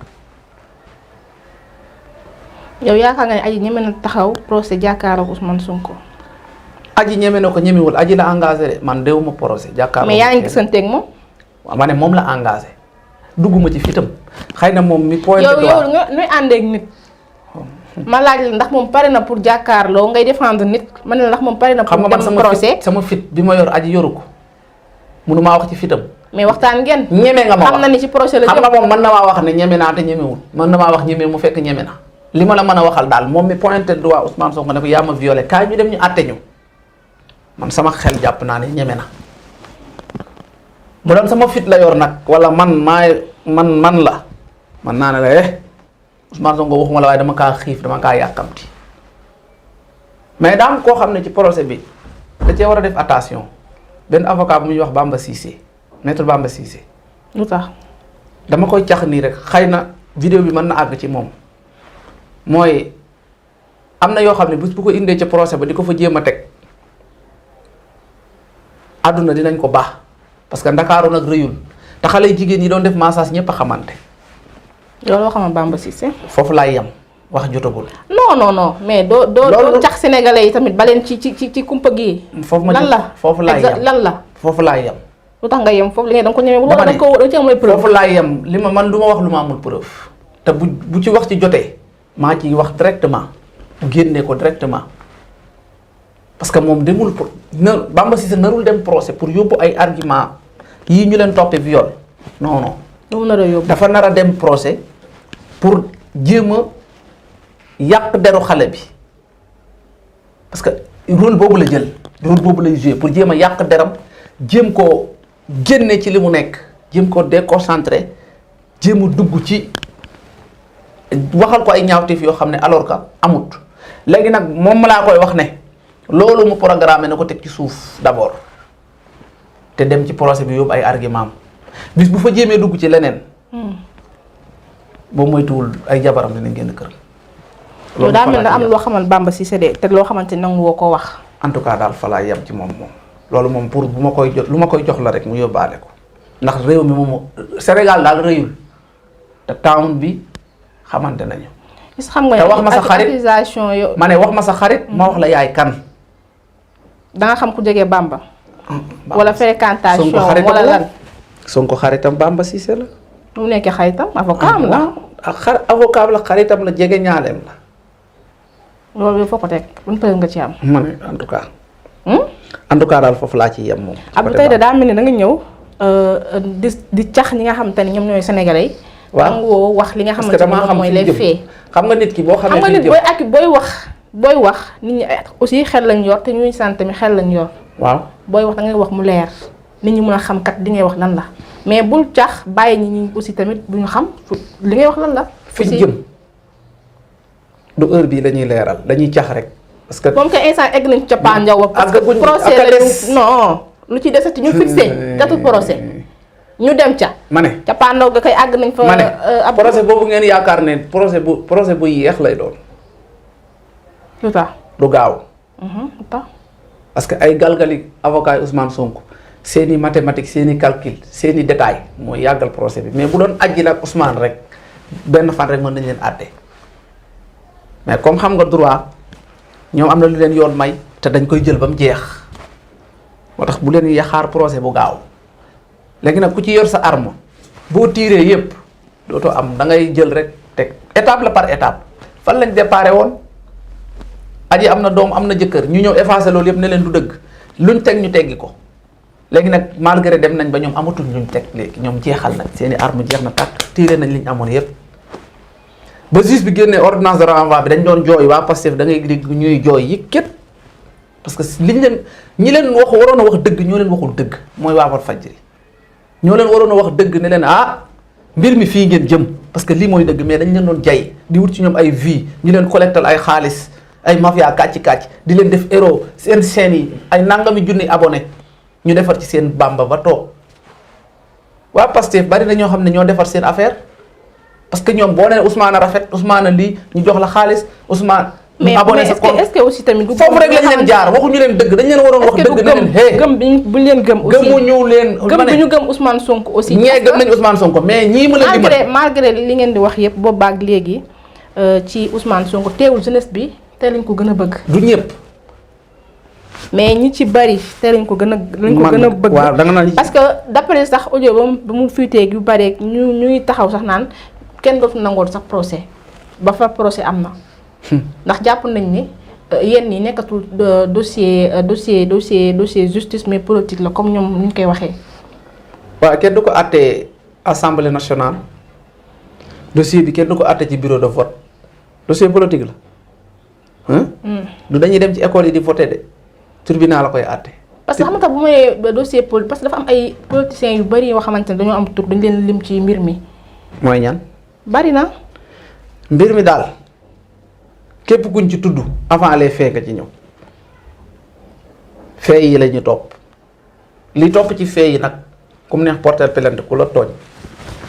yow yaakaar nga ne aji ñeme na taxaw procès jàkkaarloog Ousmane Sonko. aji ñeme na ko ñemewul aji la engagé de man déwuma procès jàkkaarloo. mais yaa ngi gisanteeg moom. waaw ma ne moom la engagé dugguma ci fitam xëy na moom mi point yow nga nuy àndeek nit. ma laaj la ndax moom pare na pour jàkkaarloo ngay défendre nit ma ne la ndax moom pare na pour dem procès sama fit bi ma yor aji yoru ko mënu maa wax ci fitam mais waxtaan ngeen. ñeme nga ma wax xam na ni ci projet la jëm. xam nga moom mën na maa wax ne ñeme naa te ñemewul mën na maa wax ñeme mu fekk ñeme na li ma la mën a waxal daal moom mi pointé du waa Ousmane Sonko ne ko yaa ma violé kaay ñu dem ñu àtte ñu man sama xel jàpp naa ne ñeme na bu doon sama fit la yor nag wala man la man naa ne la Ousmane Sonko waxuma la waaye dama kaa xiif dama kaa yàkkamti mais daam koo xam ne ci procès bi da cee war a def attention benn avocat bu ñuy wax Bamba Cissé maître Bamba Cissé. lu tax dama koy cax nii rek xëy na vidéo bi mën na àgg ci moom mooy am na yoo xam ne bés bu ko indee ca procès ba di ko fa jéem a teg àdduna dinañ ko baax parce que ndakaaru nag rëyul te xale yu jigéen ñi doon def massage ñëpp a xamante. loolu loo xam Bamba Cissé. foofu laay yem wax jotagul. non mais doo cax sénégalais yi tamit baleen ci kumpa gi. foofu ma lan la foofu laay yem lan la. foofu laay yem. lu tax nga yem foofu li nga da nga ko ñemee wala da nga ko ci am ay preuve. foofu laay yem li ma man du ma wax lu ma amul preuve te bu ci wax ci jotee maa ciy wax directement génne ko directement parce que moom demul pour Bamba Cissé narul dem procès pour yóbbu ay argument yii ñu leen toppee viol non. lu nar a yóbbu dafa nar a dem procès pour jéem a yàq deru xale bi parce que rôle boobu la jël rôle boobu lay joué pour jéem a yàq deram jéem koo génne ci li mu nekk jéem koo déconcentré jéem a dugg ci waxal ko ay ñaawteef yoo xam ne alors que amut léegi nag moom laa koy wax ne loolu mu programmé na ko teg ci suuf d'abord te dem ci procès bi yóbbu ay argument am bis bu fa jéemee dugg ci leneen boo moytuwul ay jabaram dinañ génn kër. loolu daa mel ne am loo xamal Bamba Cissé de te loo xamante ni nangu woo ko wax. en tout cas daal fa laa yem ci moom loolu moom pour bu ma koy jot lu ma koy jox la rek mu yóbbaale ko ndax réew mi moom Sénégal daal rëyul te town bi xamante nañu. gis xam nga te wax ma sa xarit accusation yo ma ne wax ma sa xarit ma wax la yaay kan. da nga xam ku jege Bamba. wala fréquentation wala lan. Sonko xaritam Bamba Cissé la. mu nekkee xaritam avocat am la. avocat la xaritam la jege ñaaleem la. loolu foo ko teg ban preuve nga ci am. ma ne en tout cas. en tout cas daal foofu laa ci yem moom. Abdou tey de daa mel ni da nga ñëw di cax ñi nga xamante ni ñoom ñooy sénégalais yi. waaw dangoo wax li nga xamante ni moom mooy les faits. xam nga nit ki boo xamee. xam nga nit booy wax nit ñi aussi xel lañ yor te ñuy sant tamit xel lañ yor. waaw booy wax da ngay wax mu leer nit ñi mën a xam kat li ngay wax lan la mais bul cax bàyyi ñi aussi tamit bu ñu xam li ngay wax lan la. fi jëm du heure bii la ñuy leeral dañuy cax rek. parce que moom kay instant egg nañ ca Pandiaw. parce que procès la non lu ci desati ñu fixé datu procès ñu dem ca. ma ne ca Pandiaw ga kay àgg nañ fa. ma ne procès boobu ngeen yaakaar ne procès bu yéex lay doon. lu tax du gaaw. lu tax parce que ay galgali avocat yi Ousmane Sonko seeni mathématique seeni calcul seeni détail mooy yàggal procès bi mais bu doon ajji nag Ousmane rek benn fan rek mën nañ leen àtte mais comme xam nga droit ñoom am na lu leen yoon may te dañ koy jël ba mu jeex moo tax bu leen yaxaar procès bu gaaw léegi nag ku ci yor sa arme boo tiiree yépp dootoo am da ngay jël rek teg étape la par étape fan lañ déparé woon aji am na doom am na jëkkër ñu ñëw effacé loolu yépp ne leen du dëgg luñ teg ñu teggi ko léegi nag malgré dem nañ ba ñoom amatul luñ teg léegi ñoom jeexal nañ seeni arme jeex na tàkk tiiree nañ liñ amoon yépp ba juge bi génnee ordonnance de renvoi bi dañ doon jooy waa Pastef da ngay dégg ñuy jooy yi képp parce que liñ leen ñi leen wax waroon a wax dëgg ñoo leen waxul dëgg mooy waa Walfadjri ñoo leen waroon a wax dëgg ne leen mbir mi fii ngeen jëm parce que lii mooy dëgg mais dañ leen doon jay di wut ci ñoom ay vie ñu leen collectal ay xaalis ay mafia kàcc-kàcc di leen def héros seen chaîne yi ay nangami junni abonné ñu defar ci seen Bamba ba toog waa Pastef bari na ñoo xam ne ñoo defar seen affaire parce que ñoom boo nee Ousmane a rafet Ousmane a lii ñu jox la xaalis Ousmane. ñu abonné sa compte mais est-ce que aussi tamit du foofu rek lañ leen jaar waxuñu leen dëgg dañ leen waroon wax dëgg ne leen hey gëm buñ leen gëm aussi gëmuñu leen gëm bi ñu gëm Ousmane Sonko aussi ñee gëm nañu Ousmane Sonko mais ñii ma leen di malgré li ngeen di wax yëpp boobaag léegi ci Ousmane Sonko teewul jeunesse bi te lañ ko gën a bëgg du ñëpp mais ñi ci bari te lañ ko gën a bëgg waaw da nga naan parce que d'après sax audio ba mu fuitee yu bari ñuy taxaw sax naan kenn dootu nangoon sax procès ba fa procès am na ndax jàpp nañ ni yenn yi nekkatul dossier justice mais politique la comme ñoom ni ñu koy waxee waaw kenn du ko àttee assemblée nationale dossier bi kenn du ko àtte ci bureau de vote dossier politique la du dañuy dem ci école yi di voter de tribunal la koy àtte. parce que xam nga bu may dossier politique parce que dafa am ay politiciens yu bari yoo xamante ne dañoo am tur dañu leen lim ci mbir mi. mooy ñan. bari na. mbir mi daal képp kuñ ci tudd avant les faits nga ci ñëw faits yi la ñu topp li topp ci faits yi nag ku mu neex porter plainte ku la tooñ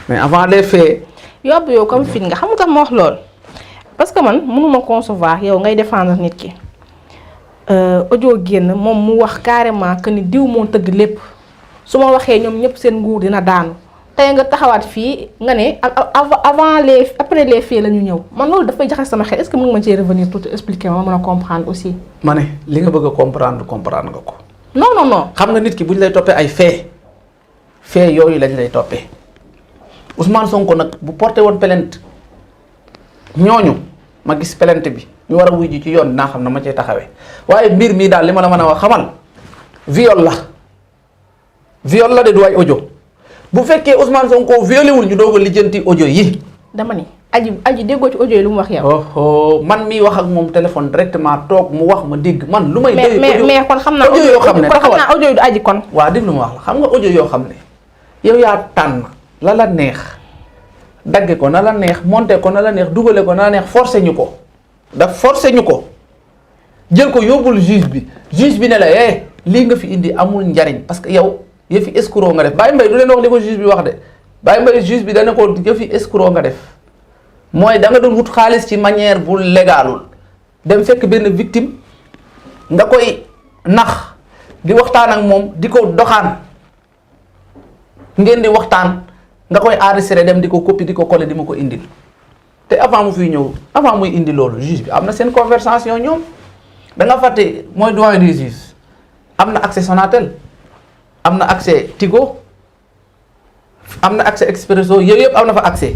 mais avant les faits. yóbbu yow comme fit nga xam nga tax ma wax lool parce que man mënuma concevoir yow ngay défendre nit ki audio génn moom mu wax carrément que ni diw moo tëgg lépp su ma waxee ñoom ñëpp seen nguur dina daanu tey nga taxawaat fii nga ne avant les après les faits la ñu ñëw man loolu dafay jaxase sama xel est-ce que mën nga ma cee revenir tout expliquer ma mën a comprendre aussi. ma ne li nga bëgg a comprendre nga ko. non. xam nga nit ki bu ñu lay toppee ay faits yooyu lañ lay toppee Ousmane Sonko nag bu porté woon plainte ñooñu ma gis plainte bi ñu war a wuy ji ci yoon dinaa xam na ma cee taxawee waaye mbir mii daal li ma la mën a wax xamal viol la de du ay audio bu fekkee Ousmane Sonko violé wul ñu doog a lijjanti audio yi. dama ni aji déggoo ci audio yi lu mu wax yow. man miy wax ak moom téléphone directement toog mu wax ma dégg man. lu may dégg mais kon xam naa audio yoo xam ne taxawal audio yi du aji kon. waaw dégg lu ma wax la xam nga audio yoo xam ne yow yaa tànn la la neex dagge ko na la neex monté ko na la neex dugale ko na la neex forcé ñu ko jël ko yóbbul juge bi ne la lii nga fi indi amul njariñ parce que yow yëfi escroc nga def Baye Mbaye du leen wax li ko juge bi wax de Baye Mbaye juge bi dana ko yëfi escroc nga def mooy da nga doon wut xaalis ci manière bu légalul dem fekk benn victime nga koy nax di waxtaan ak moom di ko doxaan ngeen di waxtaan nga koy enregistré dem di ko copie di ko coller di ma ko indil te avant muy indi loolu juge bi am na seen conversation ñoom da nga fàtte mooy doyen des juges am na accès Sonatel am na accès Tigo am na accès Expresso yooyu yëpp am na fa accès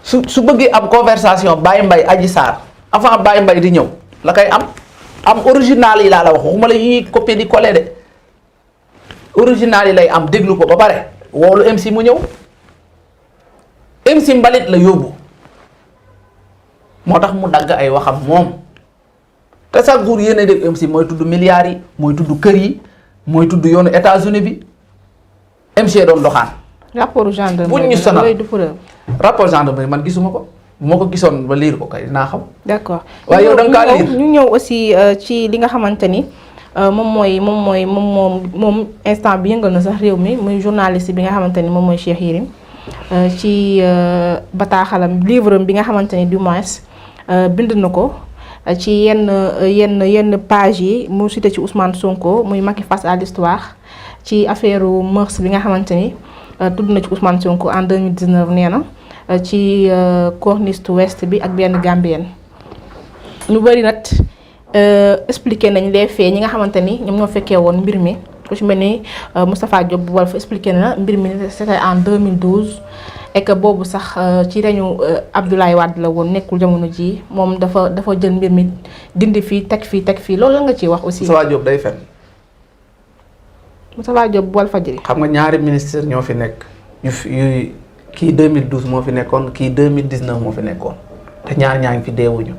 su bëggee am conversation Baye Mbaye Adji Sarr avant Baye Mbaye di ñëw la koy am original yi laa la wax waxuma la ñuy copier di coller de original yi lay am déglu ko ba pare woolu MC mu ñëw MC mbalit la yóbbu moo tax mu dagg ay waxam moom te chaque jour yéen a dégg MC mooy tudd milliards yi mooy tudd kër yi mooy tudd yoonu États-Unis bi MC doon doxaan. rapport gendarmerie buñ ñu sonal rapport gendarmerie man gisuma ko bu ma ko gisoon ba liir ko kay dinaa xam. d'accord waaye yow da nga kaa liir ñu ñëw aussi ci li nga xamante ni moom instant bi yëngal na sax réew mi muy journaliste bi nga xamante ni moom mooy Cheikh Yérim ci bataaxalam livre bi nga xamante ni du moins bind na ko ci yenn page yi mu cité ci Ousmane Sonko muy Macky face à l'histoire ci affaire mœurs bi nga xamante ni tudd na ci Ousmane Sonko en 2019 nee na ci corniche ouest bi ak benn Gambien ñu bëri nag expliqué nañ les faits ñi nga xamante ni ñoom ñoo fekkee woon mbir mi ku ci mel ni Moustapha Diop bu Walf expliqué na mbir mi c'était en 2012 et que boobu sax ci reñu Abdoulaye Wade la woon nekkul jamono ji moom dafa jël mbir mi dindi fii teg fii loolu la nga ciy wax aussi. Moustapha Diop day fen. Moustapha Diop bu Walfadjri. xam nga ñaari ministre ñoo fi nekk yu kii 2012 moo fi nekkoon kii 2019 moo fi nekkoon te ñaar ñaa ngi fi deewuñu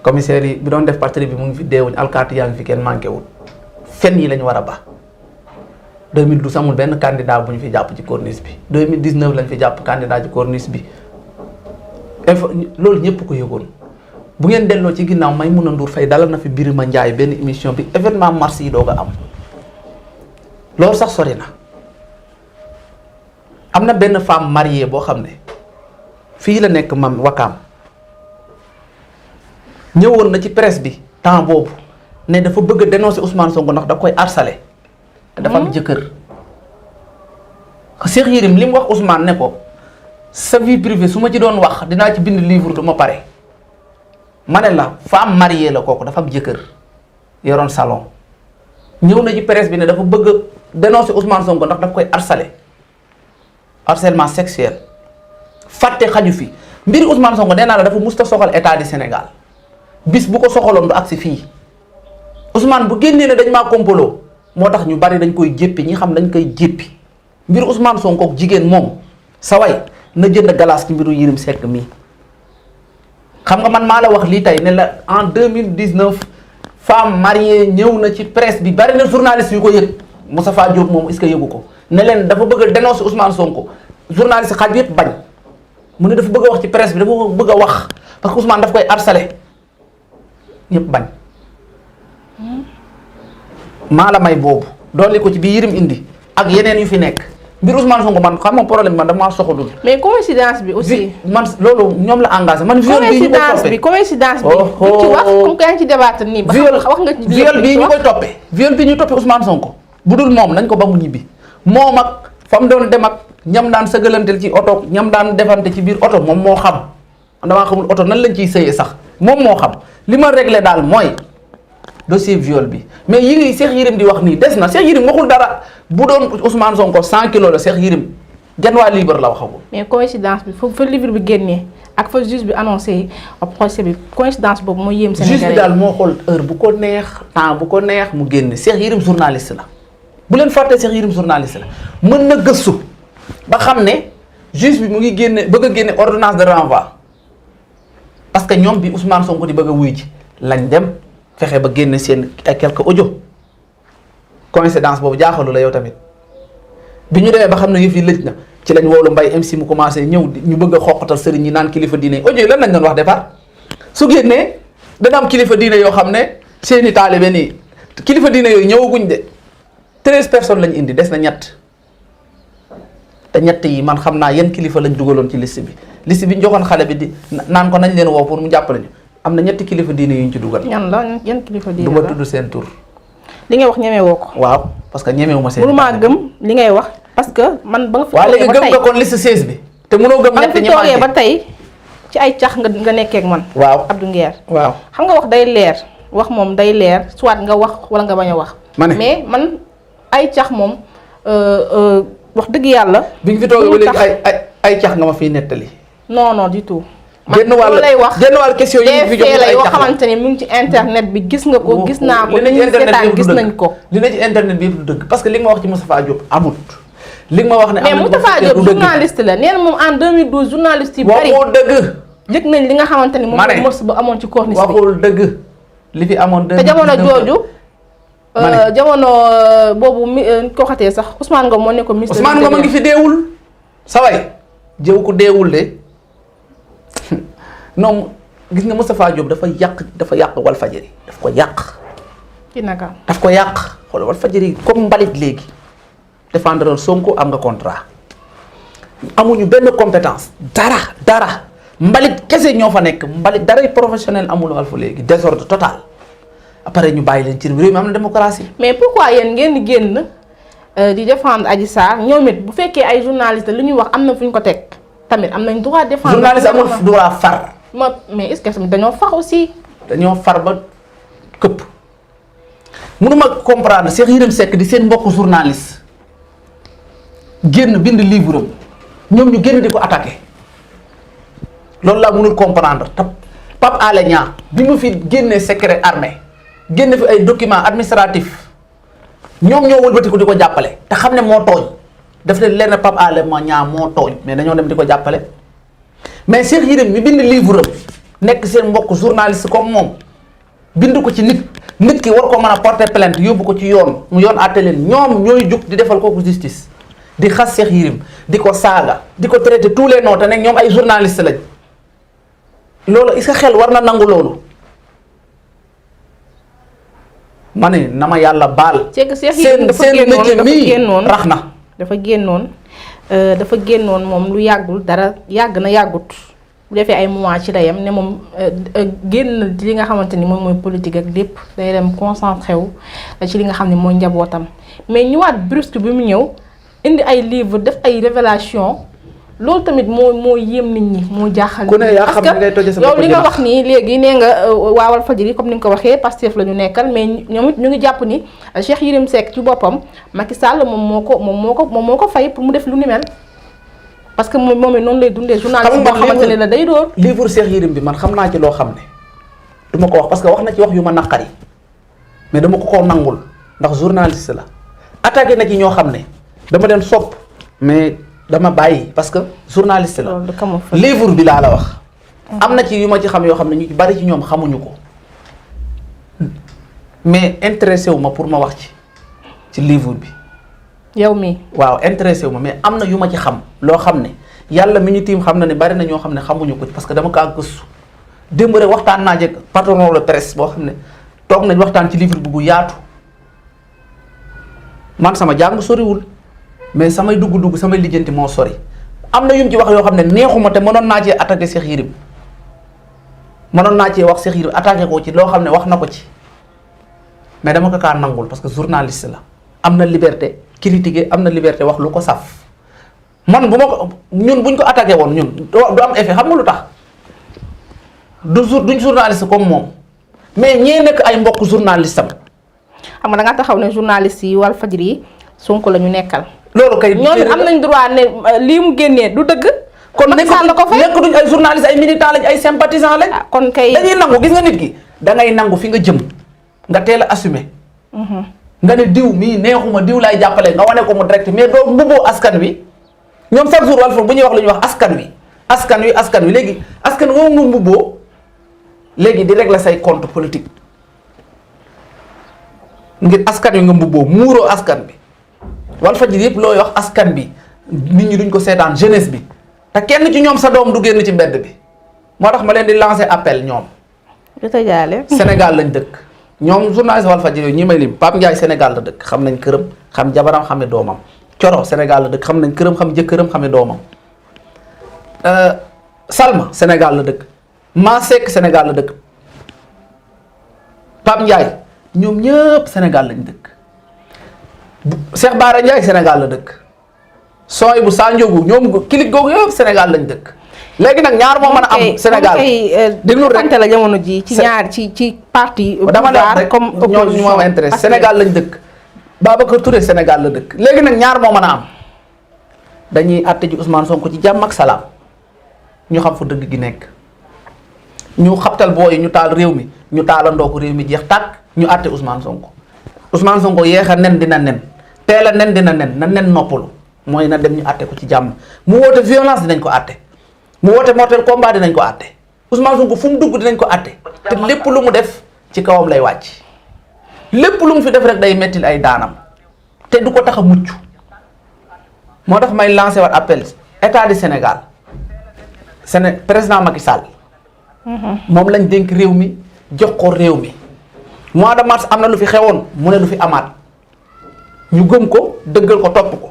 commissaire yi bi doon def patrie bi mu ngi fi deewuñu alkaati yaa ngi fi kenn manqué wul fen yi lañu war a ba 2012 amul benn candidat bu ñu fi jàpp ci corniche bi 2019 lañ fi jàpp candidat ci corniche bi loolu ñëpp ko yëgoon bu ngeen delloo ci ginnaaw Maïmouna Ndour Faye dalal na fi Birima Ndiaye benn émission bi événement mars yi doog a am loolu sax sori na am na benn femme mariée boo xam ne fii la nekk mam Wakaam ñëwoon na ci presse bi temps boobu ne dafa bëgg a dénoncer Ousmane Sonko ndax da koy harceler dafa am jëkkër Cheikh Yérim li mu wax Ousmane ne ko sa vie privée su ma ci doon wax dinaa ci bind livre du ma pare ma ne la femme mariée la kooku dafa am jëkkër yoroon salon ñëw na ci presse bi ne dafa bëgg a dénoncer Ousmane Sonko ndax daf koy harceler harcèlement sexuel fàtte xaju fi mbiri Ousmane Sonko nee naa la dafa musta soxal état du Sénégal bis bu ko soxaloon du agsi fii Ousmane bu génnee ne dañ maa kompaloo moo tax ñu bari dañ koy jéppi ñi xam dañ koy jéppi mbiru Ousmane Sonko ak jigéen moom sa way na jënd galaas ci mbiru Yérim Seck mii. xam nga man maa la wax lii tey ne la en 2019 femme mariée ñëw na ci presse bi bari na journaliste yu ko yëg Moustapha Diop moom est-ce que yëgu ko ne leen dafa bëgg a dénoncer Ousmane Sonko journaliste xaaj bi yëpp bañ mu ne dafa bëgg a wax ci presse bi dafa bëgg a wax parce que Ousmane daf koy harceler ñëpp bañ maa la may boobu dolli ko ci bi Yérim indi ak yeneen yu fi nekk mbir Ousmane Sonko man xam nga problème man damaa soxalul. mais coïncidence bi aussi. man loolu ñoom la engagé man. viol bii ñu koy toppee coïncidence bi bu ci wax comme que yaa ngi ci débattre nii. ba xam wax nga ci viol bii ñu koy toppee. viol bii ñu toppee Ousmane Sonko bu dul moom nañ ko ba mu ñibbi moom ak fa mu doon dem ak ñam daan sëgalanteel ci oto ñam daan defante ci biir oto moom moo xam damaa xamul oto nan lañ ciy sëyee sax moom moo xam li ma réglé daal mooy dossier viol bi mais yi ngi Cheikh Yérim di wax nii des na Cheikh Yérim waxul dara bu doon Ousmane Sonko 100 kilos la Cheikh Yérim janvier libre la waxagul. mais coïncidence bi fa livre bi génnee ak fa juge bi annoncé procès bi coïncidence boobu mooy yéem Sénégalais juge bi daal moo xool heure bu ko neex temps bu ko neex mu génne Cheikh Yérim journaliste la bu leen fàtte Cheikh Yérim journaliste la mën na gëstu ba xam ne juge bi mu ngi génne bëgg a génne ordonnance de renvoi parce que ñoom bi Ousmane Sonko di bëgg a wuy ji lañ dem fexe ba génne seen ay quelques audio coïncidence boobu jaaxalu la yow tamit bi ñu demee ba xam ne yëf yi lëj na ci lañ woolu Mbaye MC mu commencé ñëw ñu bëgg a xoqatal sëriñ ñi naan kilifa diine yi audio yi lan lañ doon wax départ su génnee dana am kilifa diine yoo xam ne seeni taalibe nii kilifa diine yooyu ñëwaguñ de 13 personnes lañ indi des na ñett te ñett yi man xam naa yan kilifa lañ dugaloon ci liste bi ñu joxoon xale bi di naan ko nañ leen woo pour mu jàppale ñu am na ñetti kilifa diine yu ñu ci dugal. ñan la yan kilifa diine du ma tudd seen tur. li ngay wax ñemewoo ko. waaw parce que ñemewu ma seen. mënumaa gëm li ngay wax parce que man ba nga fi toogee ba tey waaw léegi gëm nga kon liste 16 bi. te mënoo gëm ñett ñi toogee ba tey ci ay cax nga nekkee ak man. waaw Abdou Nguer. waaw xam nga wax day leer wax moom day leer soit nga wax wala nga bañ a wax. mais man ay cax moom wax dëgg yàlla. bi nga fi toogee ba léegi ay cax nga ma fiy nettali. non du tout. genn wàll question yi ñu fi jox ay yoo xamante ni mu ngi ci internet bi gis nga ko gis naa ko. li ñu seetaan gis nañ ko. li ne ci internet bi du dëgg parce que li nga ma wax ci Moustapha Diop amut. li nga ma wax ne mais Moustapha Diop journaliste la nee na moom en 2012 journaliste yi bari waxul dëgg. yëg nañ li nga xamante ni moom mooy mos ba amoon ci corniche bi. waxul dëgg li fi amoon. te jamono jooju. jamono boobu mi ko xatee sax Ousmane Ngom moo ne ko. ministre Ousmane Ngom a ngi fi deewul. saway jëw ko deewul de non gis nga Moustapha Diop dafa yàq Walfadjri daf ko yàq. ci naka. daf ko yàq xoolal Walfadjri comme mbalit léegi défendre Sonko am nga contrat amuñu benn compétence dara mbalit kese ñoo fa nekk mbalit daray professionnel amul Walf léegi désordre total après ñu bàyyi leen ci réew mi am na démocratie. mais pourquoi yéen ngeen di génn di défendre Adji Sarr ñoom it bu fekkee ay journaliste lu ñuy wax am na fu ñu ko teg tamit am nañ droit défendre. journaliste amul droit far. mais est-ce que tamit dañoo far aussi. dañoo far ba këpp mënuma comprendre Cheikh Yérim Seck di seen mbokk journaliste génn bind livre am ñoom ñu génn di ko attaqué loolu laa mënul comprendre te Pape Alé Niang bi mu fi génnee secret armée génn fi ay documents administratifs ñoom ñoo wëlbati ko di ko jàppale te xam ne moo tooñ daf leen lenn Pape Alé Niang moo tooñ mais dañoo dem di ko jàppale. mais Cheikh Yérim mi bind livre am nekk seen mbokk journaliste comme moom bind ko ci nit ki war ko mën a porter plainte yóbbu ko ci yoon mu yoon àtte leen ñoom ñooy jug di defal kooku justice di xas Cheikh Yérim di ko saaga di ko traiter tous les noms te nekk ñoom ay journaliste lañ loolu est-ce que xel war na nangu loolu ma ne na ma yàlla baal. seen métier mii rax na. dafa génnoon moom lu yàggul dara yàggut bu defee ay mois ci dayam ne moom génn li nga xamante ni moom mooy politique ak lépp day dem concentré wu ci li nga xam ne mooy njabootam mais ñëwaat brusque bi mu ñëw indi ay livre def ay révélation loolu tamit moo yéem nit ñi moo jaaxal. ku ne yaa xam ne ngay toje sa bopp yow li nga wax nii léegi nee nga waa Walfadjri comme ni nga ko waxee Pastef la ñu nekkal mais ñoom it ñu ngi jàpp ni Cheikh Yérim Seck ci boppam Macky Sall moom moo ko fay pour mu def lu ni mel parce que moom it noonu lay dundee. journaliste boo xamante ne la day door. livre Cheikh Yérim bi man xam naa ci loo xam ne du ma ko wax parce que wax na ci wax yu ma naqari mais dama ko nangul ndax journaliste la attaqué na ci ñoo xam ne dama leen sopp mais dama bàyyi parce que journaliste la. loolu du camouflage. livre bi laa la wax. am na ci yu ma ci xam yoo xam ne ñu bari ci ñoom xamuñu ko mais intéressé wu ma pour ma wax ci livre bi. yow mii. waaw intéressé wu ma mais am na yu ma ci xam loo xam ne yàlla mi ñu tiim xam na ne bari na ñoo xam ne xamuñu ko parce que dama kaa gëstu démb rek waxtaan naa jeg patron de presse boo xam ne toog nañ waxtaan ci livre bi bu yaatu man sama jàng soriwul mais samay dugg-dugg samay lijjanti moo sori am na yu mu ci wax yoo xam ne neexuma te mënoon naa cee attaqué Cheikh Yérim mënoon naa cee wax Cheikh Yérim attaqué ko ci loo xam ne wax na ko ci mais dama ko kaa nangul parce que journaliste la am na liberté critiquer am na liberté wax lu ko saf man bu ma ko ñun buñ ko attaqué woon ñun du am effet xam nga lu tax duñ journaliste comme moom mais ñee nekk ay mbokk journaliste am. xam nga da nga taxaw ne journaliste yi Walfadjri yi Sonko la ñu nekkal. loolu kay ñooñu am nañ droit ne lii mu génnee du dëgg. kon Macky Sall la ko fay nekk duñ ay journaliste ay militants lañ ay sympathisants lañ. kon kay dañuy nangu gis nga nit ki da ngay nangu fi nga jëm nga teel a assumer. nga ne diw mii neexuma diw laay jàppale nga wane ko mu direct mais doo mbubboo askan wi ñoom chaque jour Walf bu ñuy wax lu ñuy wax askan wi léegi askan woo nga mbubboo léegi di régler say compte politique ngir askan wi nga mbubboo muuroo askan bi Walfadjri yëpp looy wax askan bi nit ñi duñ ko seetaan jeunesse bi te kenn ci ñoom sa doom du génn ci mbedd bi moo tax ma leen di lancer appel ñoom. du tëjaale. Sénégal lañ dëkk ñoom journaliste Walfadjri yooyu ñi may lim Pape Ndiaye Sénégal la dëkk xam nañ këram xam jabaram xame doomam Coro Sénégal la dëkk xam nañ këram xam jëkkëram xame doomam Salma Sénégal la dëkk Masek Sénégal la dëkk Pape Ndiaye ñoom ñëpp Sénégal lañ dëkk Cheikh Bara Ndiaye Sénégal la dëkk sooy bu Sanjogu ñoom kilik googu yëpp Sénégal lañ dëkk léegi nag ñaar moo mën a am Sénégal déglu rek la jamono ji ci ñaar ci parti dama la rek comme ñooñu moo intéressé Sénégal lañ dëkk Babacar Touré Sénégal la dëkk léegi nag ñaar moo mën a am dañuy àtte ji Ousmane Sonko ci jàmm ak salaam ñu xam fu dëgg gi nekk ñu xabtal booy ñu taal réew mi ñu taalandoo ko réew mi jeex tàkk ñu àtte Ousmane Sonko yeex a nen dina nen teel a nen dina nen na nen noppalu mooy na dem ñu àtte ko ci jàmm mu woote violence dinañ ko àtte mu woote mortel combat dinañ ko àtte Ousmane Sonko fu mu dugg dinañ ko àtte te lépp lu mu def ci kawam lay wàcc lépp lu mu fi def rek day mettil ay daanam te du ko tax a mucc moo tax may lancé waat appel état du Sénégal président Macky Sall moom lañ dénk réew mi jox ko réew mi mois de mars am na lu fi xewoon mu ne lu fi amaat ñu gëm ko dëggal ko topp ko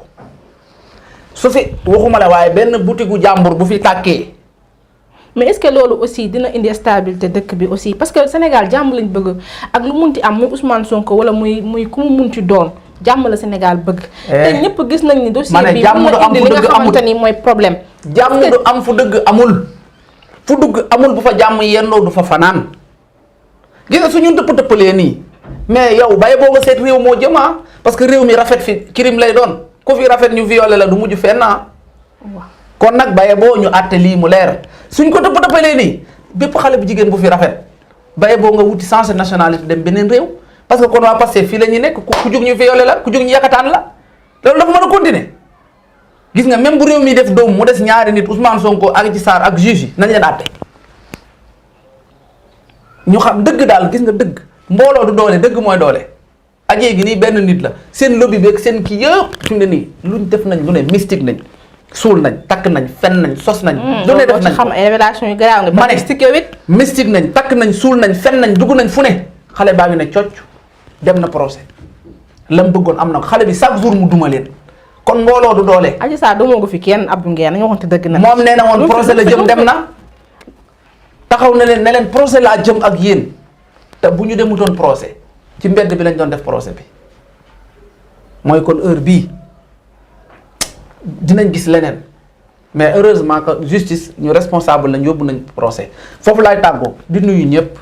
su fi waxuma la waaye benn butigu jàmbur bu fi tàkkee. mais est-ce que loolu aussi dina indi stabilité dëkk bi aussi parce que Sénégal jàmm lañ bëgg ak lu munti am muy Ousmane Sonko wala muy ku mu munti doon jàmm la Sénégal bëgg. te ñëpp gis nañ ni dossier bi jàmm du am indi li nga xamante ni mooy problème. jàmm du am fu dëgg amul fu dëgg amul bu fa jàmm yendoo du fa fanaan gis nga suñu tëpp tëppalee nii mais yow bàyyi boo nga seet réew moo jëmaa parce que réew mi rafet fi crime lay doon ku fi rafet ñu violé la du mujj fenn kon nag bàyyi boo ñu àtte lii mu leer suñ ko tëpp tëppalee nii bépp xale bu jigéen bu fi rafet bàyyi boo nga wuti changé nationalité dem beneen réew parce que kon waa Pastef fii la ñuy nekk ku jug ñu violé la ku jug ñu yakataan la loolu dafa mën a continuer gis nga même bu réew mi def doom mu des ñaari nit Ousmane Sonko ak Adji Sarr ak juge yi nañ leen àtte ñu xam dëgg daal gis nga dëgg mbooloo du doole dëgg mooy doole ajee gi nii benn nit la seen lobby beeg seen kii yëpp fi mu ne nii luñ def nañ lu ne mystique nañ suul nañ takk nañ fen nañ sos nañ. lu ne def nañ xam ay révélation yu garaaw nga. ma ne mystique nañ takk nañ suul nañ fen nañ dugg nañ fu ne xale baa ngi ne cocc dem na procès la mu bëggoon am na ko xale bi chaque jour mu duma leen kon mbooloo du doole. Adji Sarr duma ko fi kenn Abdou Nguer nañu waxante dëgg na. moom nee na woon procès la jëm dem na taxaw na leen ne leen procès laa jëm ak yéen te bu ñu demutoon procès ci mbedd bi lañ doon def procès bi mooy kon heure bii dinañ gis leneen mais heureusement que justice ñu responsable lañ yóbbu nañ procès foofu laay tàggoo di nuyu ñëpp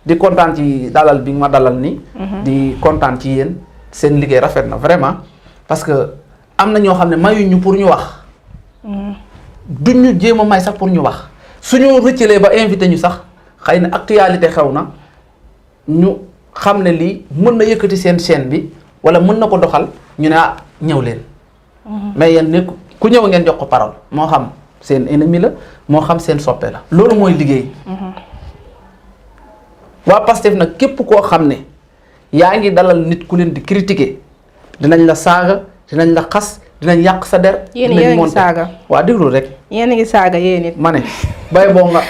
di kontaan ci dalal bi ma dalal ni di kontaan ci yéen seen liggéey rafet na vraiment parce que am na ñoo xam ne mayuñu pour ñu wax duñ ñu jéem a may sax pour ñu wax suñu rëccalee ba invité ñu sax xëy na actualité xew na ñu xam ne lii mën na yëkkati seen chaîne bi wala mën na ko doxal ñu ne ñëw leen mais yéen ne ku ñëw ngeen jox ko parole moo xam seen ennemi la moo xam seen soppe la loolu mooy liggéey. waa Pastef nag képp koo xam ne yaa ngi dalal nit ku leen di critiquer dinañ la saaga dinañ la xas dinañ yàq sa der. yéen a ngi saaga waa déglu rek. yéen a ngi saaga yéen it. ma ne bay boo nga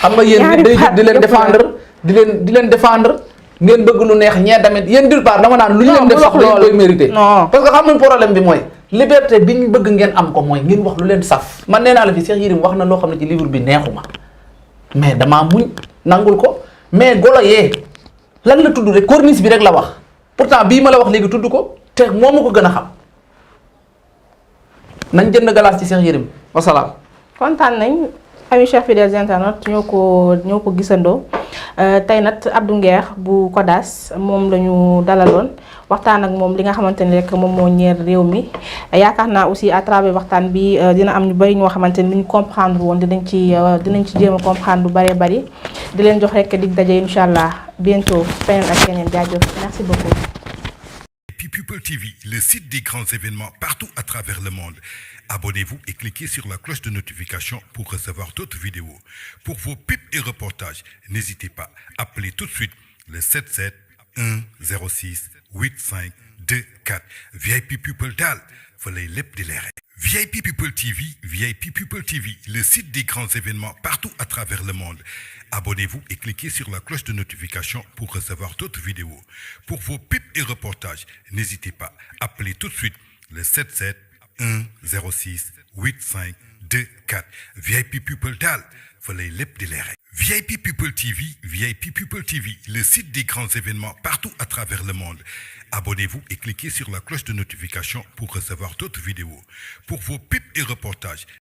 xam nga yéen day di leen défendre di leen défendre ngeen bëgg lu neex ñee tamit yéen d'une part dama naan lu ñu leen def sax loolu koy mérité. parce que xam nga problème bi mooy liberté bi ñu bëgg ngeen am ko mooy ngeen wax lu leen saf. man nee naa la fi Cheikh Yérim wax na loo xam ne ci livre bi neexuma mais damaa muñ nangul ko mais golo yee lan la tudd rek corniche bi rek la wax pourtant bii ma la wax léegi tudd ko te moo ma ko gën a xam nañ jënd galaas ci Cheikh Yérim wasalaam. kontaan nañ ami chers fidèles internautes ñoo ko gisandoo tey nag Abdou Nguer bu CODAS moom la ñu dalaloon waxtaan ak moom li nga xamante ni rek moom moo ñeer réew mi yaakaar naa aussi à travers waxtaan bi dina am ñu bari ñoo xamante ni li ñu comprendre woon dinañ ci jéem a comprendre lu bari bari di leen jox rek dig daje incha allah bientôt feneen ak keneen jaajëf merci beaucoup. People TV, le site des grands événements partout à travers le monde. Abonnez-vous et cliquez sur la cloche de notification pour recevoir d'autres vidéos. Pour vos pips et reportages, n'hésitez pas, appelez tout de suite le 77 106 85 24. VIP People Dal, fallait lépp di leere. VIP People TV, le site des grands événements partout à travers le monde. Abonnez-vous et cliquez sur la cloche de notification pour recevoir d'autres vidéos. Pour vos pips et reportages, n'hésitez pas, appelez tout de suite le 77 106 85 24. VIP People Dal, fallait lépp di leere. VIP People TV, le site des grands événements partout à travers le monde. Abonnez-vous et cliquez sur la cloche de notification pour recevoir d'autres vidéos. Pour vos pips et reportages,